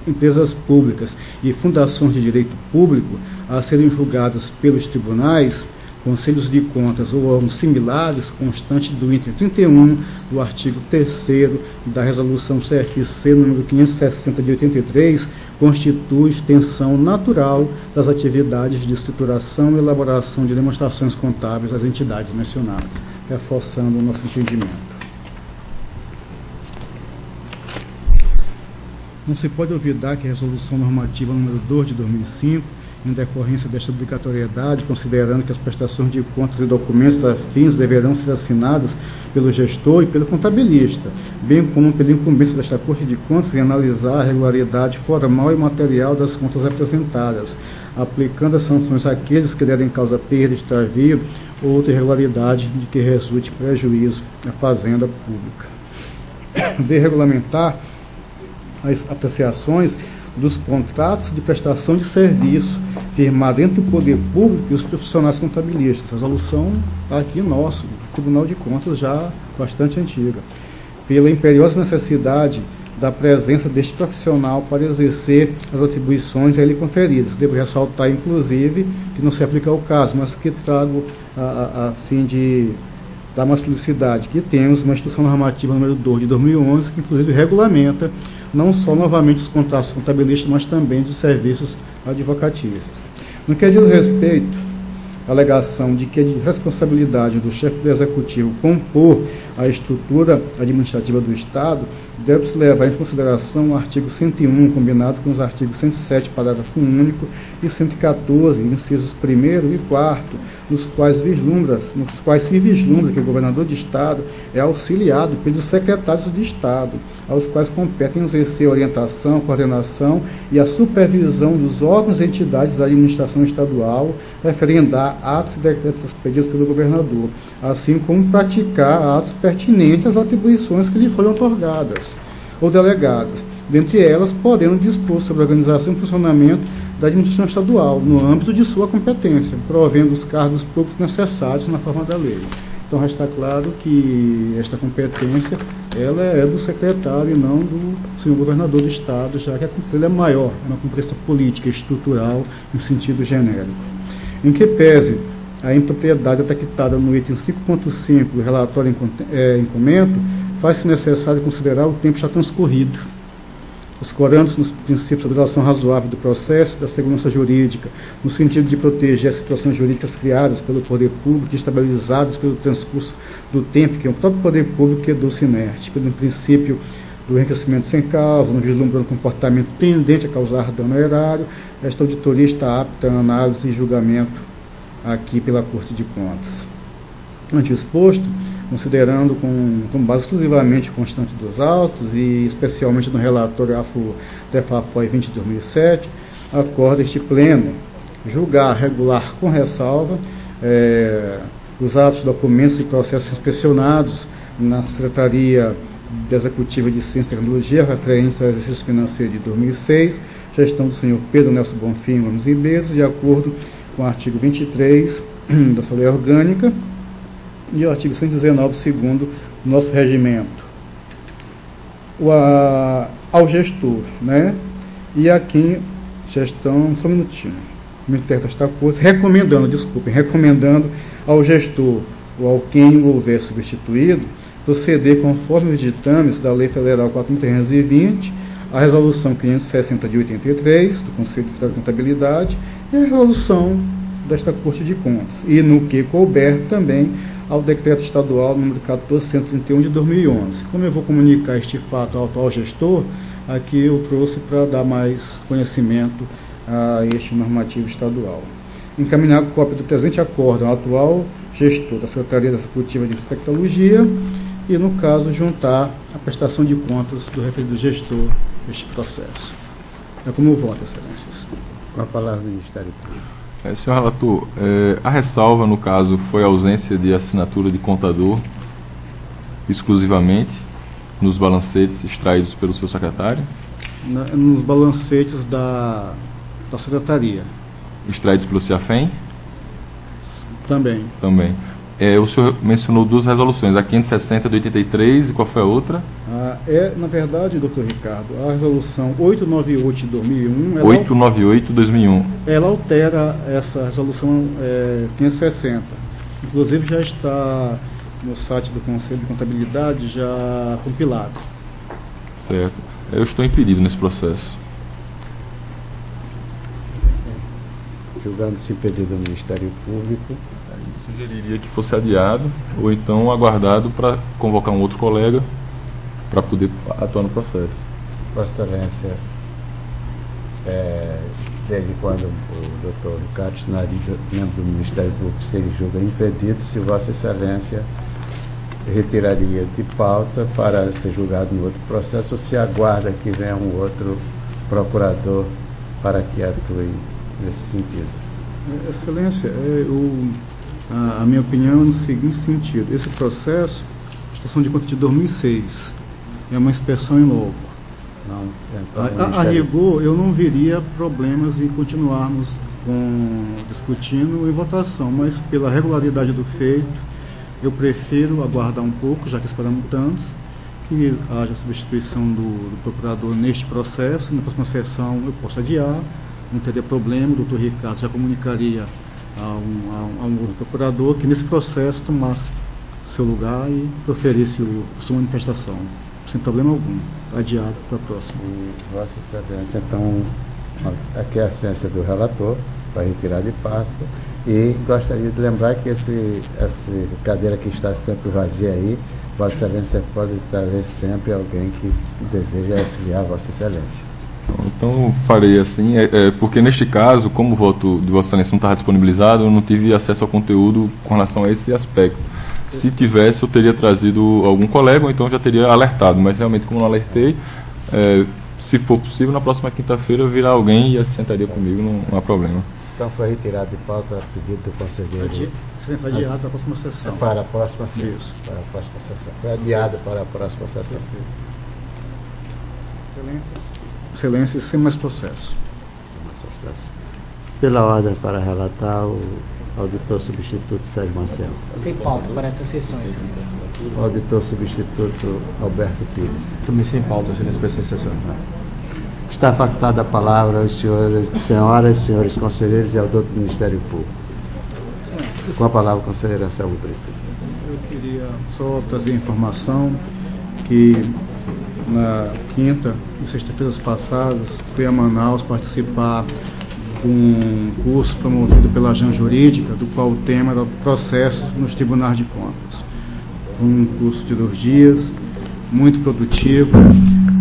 empresas públicas e fundações de direito público a serem julgadas pelos tribunais, conselhos de contas ou órgãos similares, constante do item 31 do artigo 3º da resolução CFC número 560 de 83, constitui extensão natural das atividades de estruturação e elaboração de demonstrações contábeis das entidades mencionadas, reforçando o nosso entendimento. Não se pode olvidar que a Resolução Normativa número 2 de 2005, em decorrência desta obrigatoriedade, considerando que as prestações de contas e documentos afins deverão ser assinados pelo gestor e pelo contabilista, bem como pela incumbência desta Corte de Contas em analisar a regularidade formal e material das contas apresentadas, aplicando as sanções àqueles que derem causa perda, extravio ou outra irregularidade de que resulte prejuízo à fazenda pública. De regulamentar as apreciações dos contratos de prestação de serviço firmado entre o poder público e os profissionais contabilistas. A resolução está aqui nosso, do Tribunal de Contas, já bastante antiga. Pela imperiosa necessidade da presença deste profissional para exercer as atribuições a ele conferidas. Devo ressaltar, inclusive, que não se aplica ao caso, mas que trago a fim de dar mais publicidade, que temos uma Instrução Normativa número 2 de 2011, que inclusive regulamenta não só novamente os contratos contabilistas, mas também de serviços advocatícios. No que diz respeito à alegação de que é de responsabilidade do chefe do Executivo compor a estrutura administrativa do Estado, deve-se levar em consideração o artigo 101, combinado com os artigos 107, parágrafo único, e 114, incisos 1º e 4º, nos quais se vislumbra que o governador de Estado é auxiliado pelos secretários de Estado, aos quais competem exercer a orientação, coordenação e a supervisão dos órgãos e entidades da administração estadual, referendar atos e decretos expedidos pelo governador, assim como praticar atos pertinentes às atribuições que lhe foram otorgadas ou delegadas, dentre elas podendo dispor sobre a organização e funcionamento da administração estadual, no âmbito de sua competência, provendo os cargos públicos necessários na forma da lei. Então, está claro que esta competência ela é do secretário e não do senhor governador do Estado, já que a competência é maior, é uma competência política, estrutural, em sentido genérico. Em que pese a impropriedade detectada no item 5.5 do relatório em comento, faz-se necessário considerar o tempo já transcorrido, escorando-se nos princípios da duração razoável do processo, da segurança jurídica, no sentido de proteger as situações jurídicas criadas pelo poder público e estabilizadas pelo transcurso do tempo, que é o próprio poder público que é inerte, pelo princípio do enriquecimento sem causa, no vislumbrando comportamento tendente a causar dano ao erário. Esta auditoria está apta a análise e julgamento aqui pela Corte de Contas. Ante o exposto, considerando com base exclusivamente constante dos autos e especialmente no relatório AFO-TEFAFOI 20 de 2007, acorda este Pleno julgar regular com ressalva os atos, documentos e processos inspecionados na Secretaria Executiva de Ciência e Tecnologia referente ao exercício financeiro de 2006, gestão do senhor Pedro Nelson Bonfim Gomes Ribeiro, de acordo com o artigo 23 da sua lei orgânica e o artigo 119, segundo do nosso regimento. Ao gestor, né? E a quem gestão, só um minutinho, me interessa esta coisa, recomendando ao gestor ou ao quem o houver substituído, proceder conforme os ditames da Lei Federal 4.320, a Resolução 560 de 83, do Conselho de Contabilidade, e a Resolução desta Corte de Contas, e no que couber também ao Decreto Estadual número 1431 de 2011. Como eu vou comunicar este fato ao atual gestor, aqui eu trouxe para dar mais conhecimento a este normativo estadual. Encaminhar cópia do presente acordo ao atual gestor da Secretaria Executiva de Tecnologia e, no caso, juntar a prestação de contas do referido gestor neste processo. É como voto, Excelências. Com a palavra do Ministério Público. Senhor relator, a ressalva, no caso, foi a ausência de assinatura de contador exclusivamente nos balancetes extraídos pelo seu secretário? Nos balancetes da Secretaria. Extraídos pelo CIAFEM? Também. Também. O senhor mencionou duas resoluções, a 560 de 83 e qual foi a outra? Na verdade, doutor Ricardo, a resolução 898 de 2001... 898 de 2001. Ela altera essa resolução 560. Inclusive já está no site do Conselho de Contabilidade já compilado. Certo. Eu estou impedido nesse processo. Julgando-se impedido do Ministério Público. Sugeriria que fosse adiado ou então aguardado para convocar um outro colega para poder atuar no processo. Vossa Excelência, desde quando o doutor Ricardo Chinari, membro do Ministério Público, se ele julga impedido, se Vossa Excelência retiraria de pauta para ser julgado em outro processo ou se aguarda que venha um outro procurador para que atue nesse sentido? Excelência, a minha opinião é no seguinte sentido: esse processo, prestação de conta de 2006, é uma inspeção em loco. A rigor, eu não veria problemas em continuarmos discutindo em votação, mas pela regularidade do feito, eu prefiro aguardar um pouco, já que esperamos tantos, que haja substituição do procurador neste processo. Na próxima sessão eu posso adiar, não teria problema, o doutor Ricardo já comunicaria a um outro procurador que nesse processo tomasse seu lugar e proferisse sua manifestação, sem problema algum, adiado para a próxima. Vossa Excelência, então, aqui é a ciência do relator, para retirar de pasta, e gostaria de lembrar que essa cadeira que está sempre vazia aí, Vossa Excelência pode trazer sempre alguém que deseja auxiliar Vossa Excelência. Então, farei assim, porque neste caso, como o voto de Vossa Excelência não estava disponibilizado, eu não tive acesso ao conteúdo com relação a esse aspecto. Se tivesse, eu teria trazido algum colega, ou então já teria alertado, mas realmente, como não alertei, se for possível, na próxima quinta-feira virá alguém e sentaria comigo, não há problema. Então foi retirado de pauta a pedido do conselheiro. Excelência, adiado para a próxima sessão. Para a próxima sessão. Isso. Para a próxima sessão. Foi adiado para a próxima sessão. Excelência, sem mais processo. Pela ordem para relatar, o auditor substituto Sérgio Marcelo. Sem pauta para essas sessões. O auditor substituto Alberto Pires. Também sem pauta, Excelência, para essa sessão. Está facultada a palavra aos senhoras e senhores conselheiros e ao doutor do Ministério Público. Com a palavra, o conselheiro Anselmo Brito. Eu queria só trazer a informação que na quinta e sexta-feiras passadas fui a Manaus participar de um curso promovido pela Agência Jurídica, do qual o tema era processos nos tribunais de contas. Um curso de 2 dias, muito produtivo.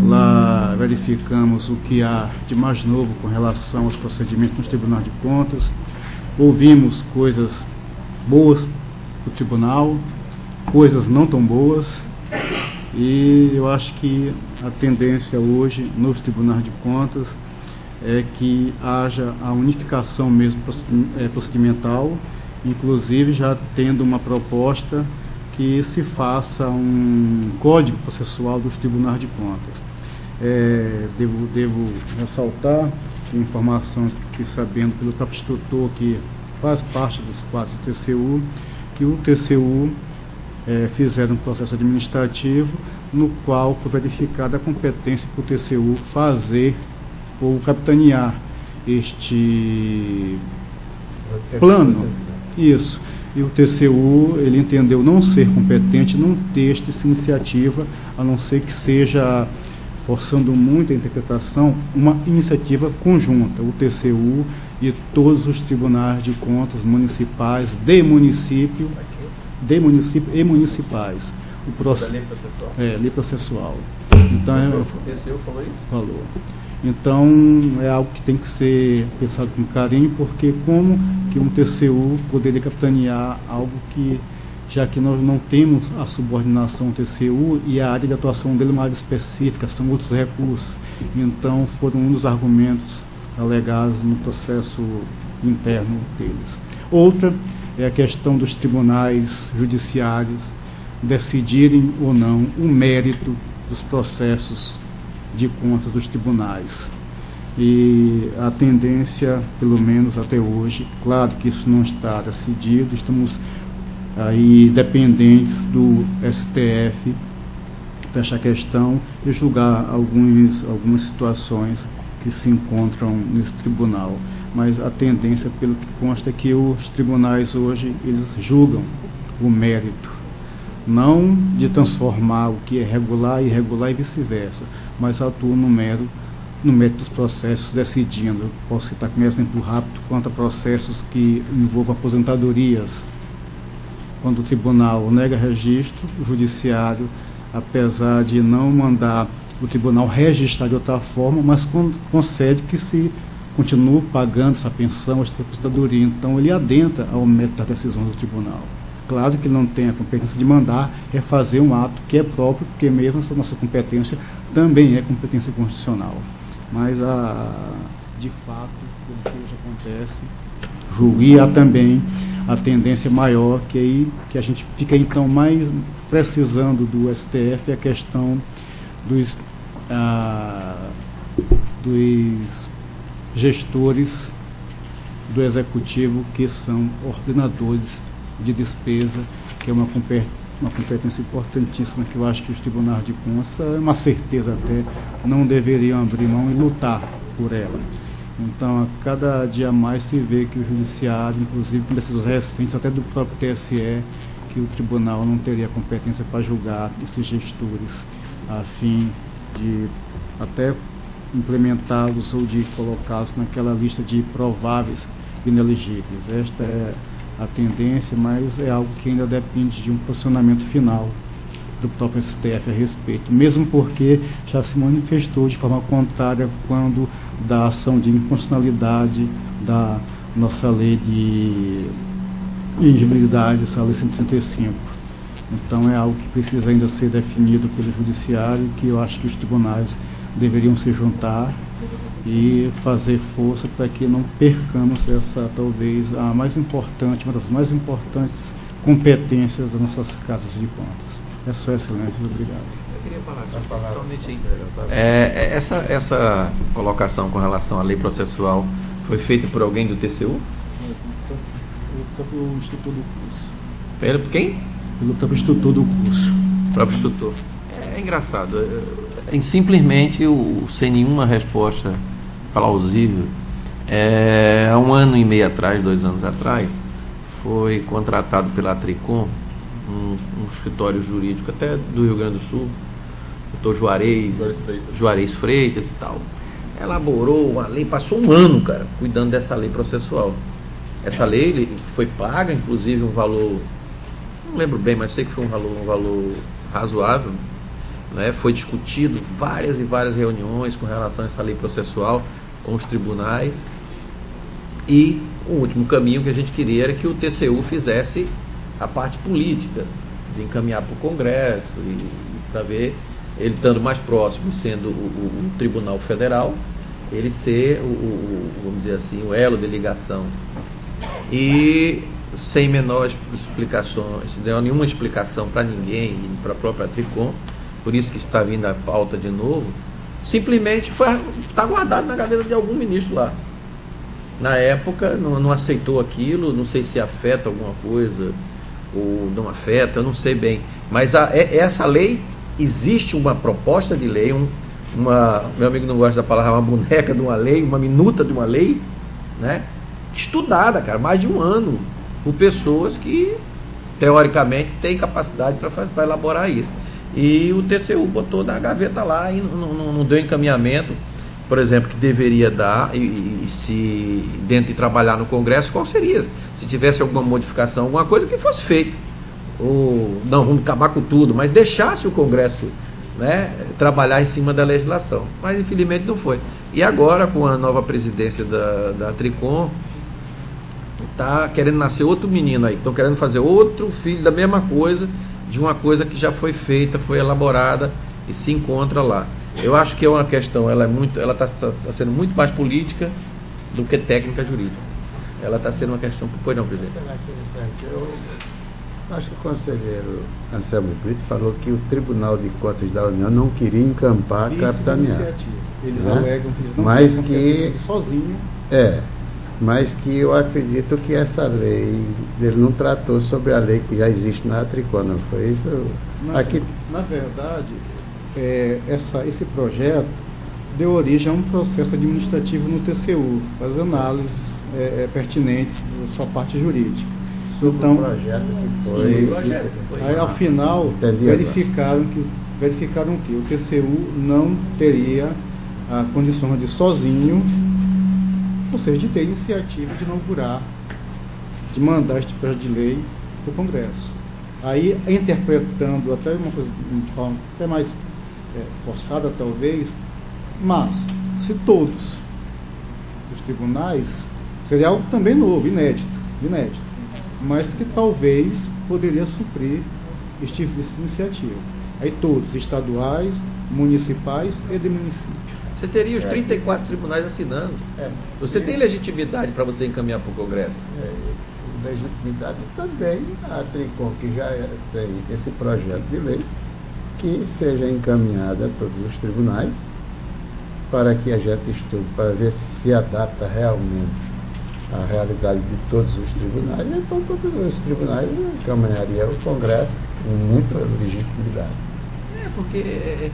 Lá verificamos o que há de mais novo com relação aos procedimentos nos tribunais de contas, ouvimos coisas boas do tribunal, coisas não tão boas, e eu acho que a tendência hoje nos tribunais de contas é que haja a unificação mesmo procedimental, inclusive já tendo uma proposta que se faça um código processual dos tribunais de contas. Devo ressaltar informações que, sabendo pelo próprio instrutor que faz parte dos quadros do TCU, que o TCU fizeram um processo administrativo no qual foi verificada a competência para o TCU fazer ou capitanear este plano. Isso. E o TCU, ele entendeu não ser competente num texto dessa iniciativa, a não ser que seja, forçando muito a interpretação, uma iniciativa conjunta, o TCU e todos os tribunais de contas municipais, de município e municipais. O processo lei processual. Então, o TCU falou isso? Falou. Então, é algo que tem que ser pensado com carinho, porque como que um TCU poderia capitanear algo que, já que nós não temos a subordinação ao TCU e a área de atuação dele é uma área específica, são outros recursos. Então, foram um dos argumentos alegados no processo interno deles. Outra é a questão dos tribunais judiciários decidirem ou não o mérito dos processos de contas dos tribunais. E a tendência, pelo menos até hoje, claro que isso não está decidido, estamos aí dependentes do STF fechar a questão e julgar algumas situações que se encontram nesse tribunal. Mas a tendência, pelo que consta, é que os tribunais hoje, eles julgam o mérito, não de transformar o que é regular e irregular e vice-versa, mas atuam no mérito dos processos, decidindo. Posso citar como exemplo rápido quanto a processos que envolvam aposentadorias. Quando o tribunal nega registro, o judiciário, apesar de não mandar o tribunal registrar de outra forma, mas concede que se continue pagando essa pensão, essa aposentadoria. Então, ele adentra ao mérito da decisão do tribunal. Claro que não tem a competência de mandar refazer um ato que é próprio, porque mesmo essa nossa competência também é competência constitucional. Mas, de fato, o que hoje acontece, julgo, e há também a tendência maior, que a gente fica então mais precisando do STF, a questão dos gestores do Executivo, que são ordenadores de despesa, que é uma competência importantíssima, que eu acho que os tribunais de contas, é uma certeza até, não deveriam abrir mão e lutar por ela. Então, a cada dia mais se vê que o judiciário, inclusive com decisões recentes, até do próprio TSE, que o tribunal não teria competência para julgar esses gestores, a fim de até implementá-los ou de colocá-los naquela lista de prováveis inelegíveis. Esta é a tendência, mas é algo que ainda depende de um posicionamento final do próprio STF a respeito, mesmo porque já se manifestou de forma contrária quando da ação de inconstitucionalidade da nossa lei de elegibilidade, essa lei 135. Então é algo que precisa ainda ser definido pelo judiciário, que eu acho que os tribunais deveriam se juntar e fazer força para que não percamos essa, talvez, a mais importante, uma das mais importantes competências das nossas casas de contas. É só, excelência, obrigado. Eu queria falar somente essa colocação com relação à lei processual foi feita por alguém do TCU? Pelo instrutor do curso. Pelo quem? Pelo próprio instrutor do curso. Próprio instrutor. É engraçado. Simplesmente, sem nenhuma resposta plausível, há 1 ano e meio atrás, 2 anos atrás, foi contratado pela Tricom, um escritório jurídico até do Rio Grande do Sul, doutor Juarez Freitas e tal. Elaborou uma lei, passou 1 ano, cara, cuidando dessa lei processual. Essa lei foi paga, inclusive, um valor, não lembro bem, mas sei que foi um valor razoável, né? Foi discutido várias e várias reuniões com relação a essa lei processual com os tribunais, e o último caminho que a gente queria era que o TCU fizesse a parte política, de encaminhar para o Congresso, e para ver, ele estando mais próximo, sendo o Tribunal Federal, ele ser, vamos dizer assim, o elo de ligação. E sem menor explicações, sem dar nenhuma explicação para ninguém, e para a própria Tricom, por isso que está vindo a pauta de novo, simplesmente está guardado na gaveta de algum ministro lá. Na época não aceitou aquilo, não sei se afeta alguma coisa ou não afeta, eu não sei bem. Mas essa lei, existe uma proposta de lei, meu amigo não gosta da palavra, uma boneca de uma lei, uma minuta de uma lei, né? Estudada, cara, mais de um ano, por pessoas que, teoricamente, têm capacidade para elaborar isso. E o TCU botou na gaveta lá e não deu encaminhamento, por exemplo, que deveria dar, e se dentro de trabalhar no Congresso, qual seria? Se tivesse alguma modificação, alguma coisa que fosse feita. Ou, não, vamos acabar com tudo, mas deixasse o Congresso, né, trabalhar em cima da legislação. Mas, infelizmente, não foi. E agora, com a nova presidência da Tricom, está querendo nascer outro menino aí. Estão querendo fazer outro filho da mesma coisa, de uma coisa que já foi feita, foi elaborada e se encontra lá. Eu acho que é uma questão, ela está sendo muito mais política do que técnica jurídica. Ela está sendo uma questão... Pois não, presidente? Eu acho que o conselheiro Anselmo Brito falou que o Tribunal de Contas da União não queria encampar, capitanear. Eles alegam que eles não mas que sozinho. Mas que eu acredito que essa lei, ele não tratou sobre a lei que já existe na Tricom, não foi isso? Aqui... Na verdade, esse projeto deu origem a um processo administrativo no TCU, as análises pertinentes da sua parte jurídica. Então, um projeto que foi... Aí, ao final, verificaram que o TCU não teria a condição de sozinho, ou seja, de ter iniciativa de inaugurar, de mandar este projeto de lei para o Congresso. Aí, interpretando até uma coisa de forma até mais forçada, talvez, mas se todos os tribunais, seria algo também novo, inédito, mas que talvez poderia suprir este tipo de iniciativa. Aí todos, estaduais, municipais e de município. Você teria os 34 tribunais assinando. Você tem legitimidade para você encaminhar para o Congresso? Legitimidade também a Tricom, que já tem esse projeto de lei, que seja encaminhada a todos os tribunais, para que a gente estude, para ver se se adapta realmente à realidade de todos os tribunais. Então, todos os tribunais encaminhariam o Congresso com muita legitimidade. Porque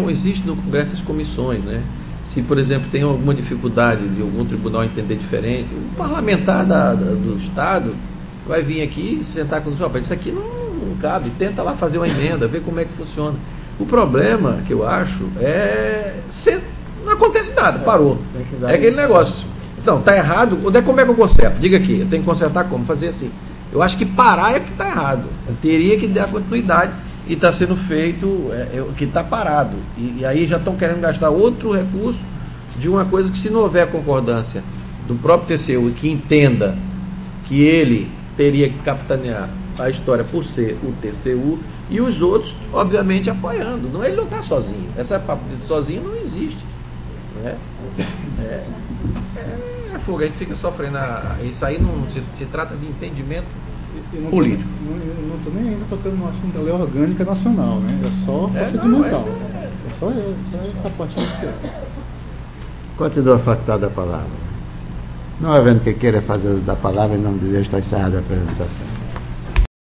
existe no Congresso as comissões, né? Se, por exemplo, tem alguma dificuldade de algum tribunal entender diferente, o parlamentar do Estado vai vir aqui sentar com o senhor, isso aqui não cabe, tenta lá fazer uma emenda, ver como é que funciona. O problema que eu acho não acontece nada, parou. É aquele negócio. Então, está errado, como é que eu conserto? Diga aqui, eu tenho que consertar como? Fazer assim. Eu acho que parar é que está errado. Eu teria que dar continuidade. E está sendo feito, que está parado. E aí já estão querendo gastar outro recurso de uma coisa que, se não houver concordância do próprio TCU, que entenda que ele teria que capitanear a história por ser o TCU, e os outros, obviamente, apoiando. Ele não está sozinho. Essa papo de sozinho não existe. Né? Fogo, a gente fica sofrendo. Isso aí não se trata de entendimento político. Não estou nem ainda tocando no assunto da lei orgânica nacional, né? É só procedimental. É só essa parte inicial. Continua facultada a palavra. Não havendo que queira fazer uso da palavra, em nome de Deus, está encerrada a apresentação.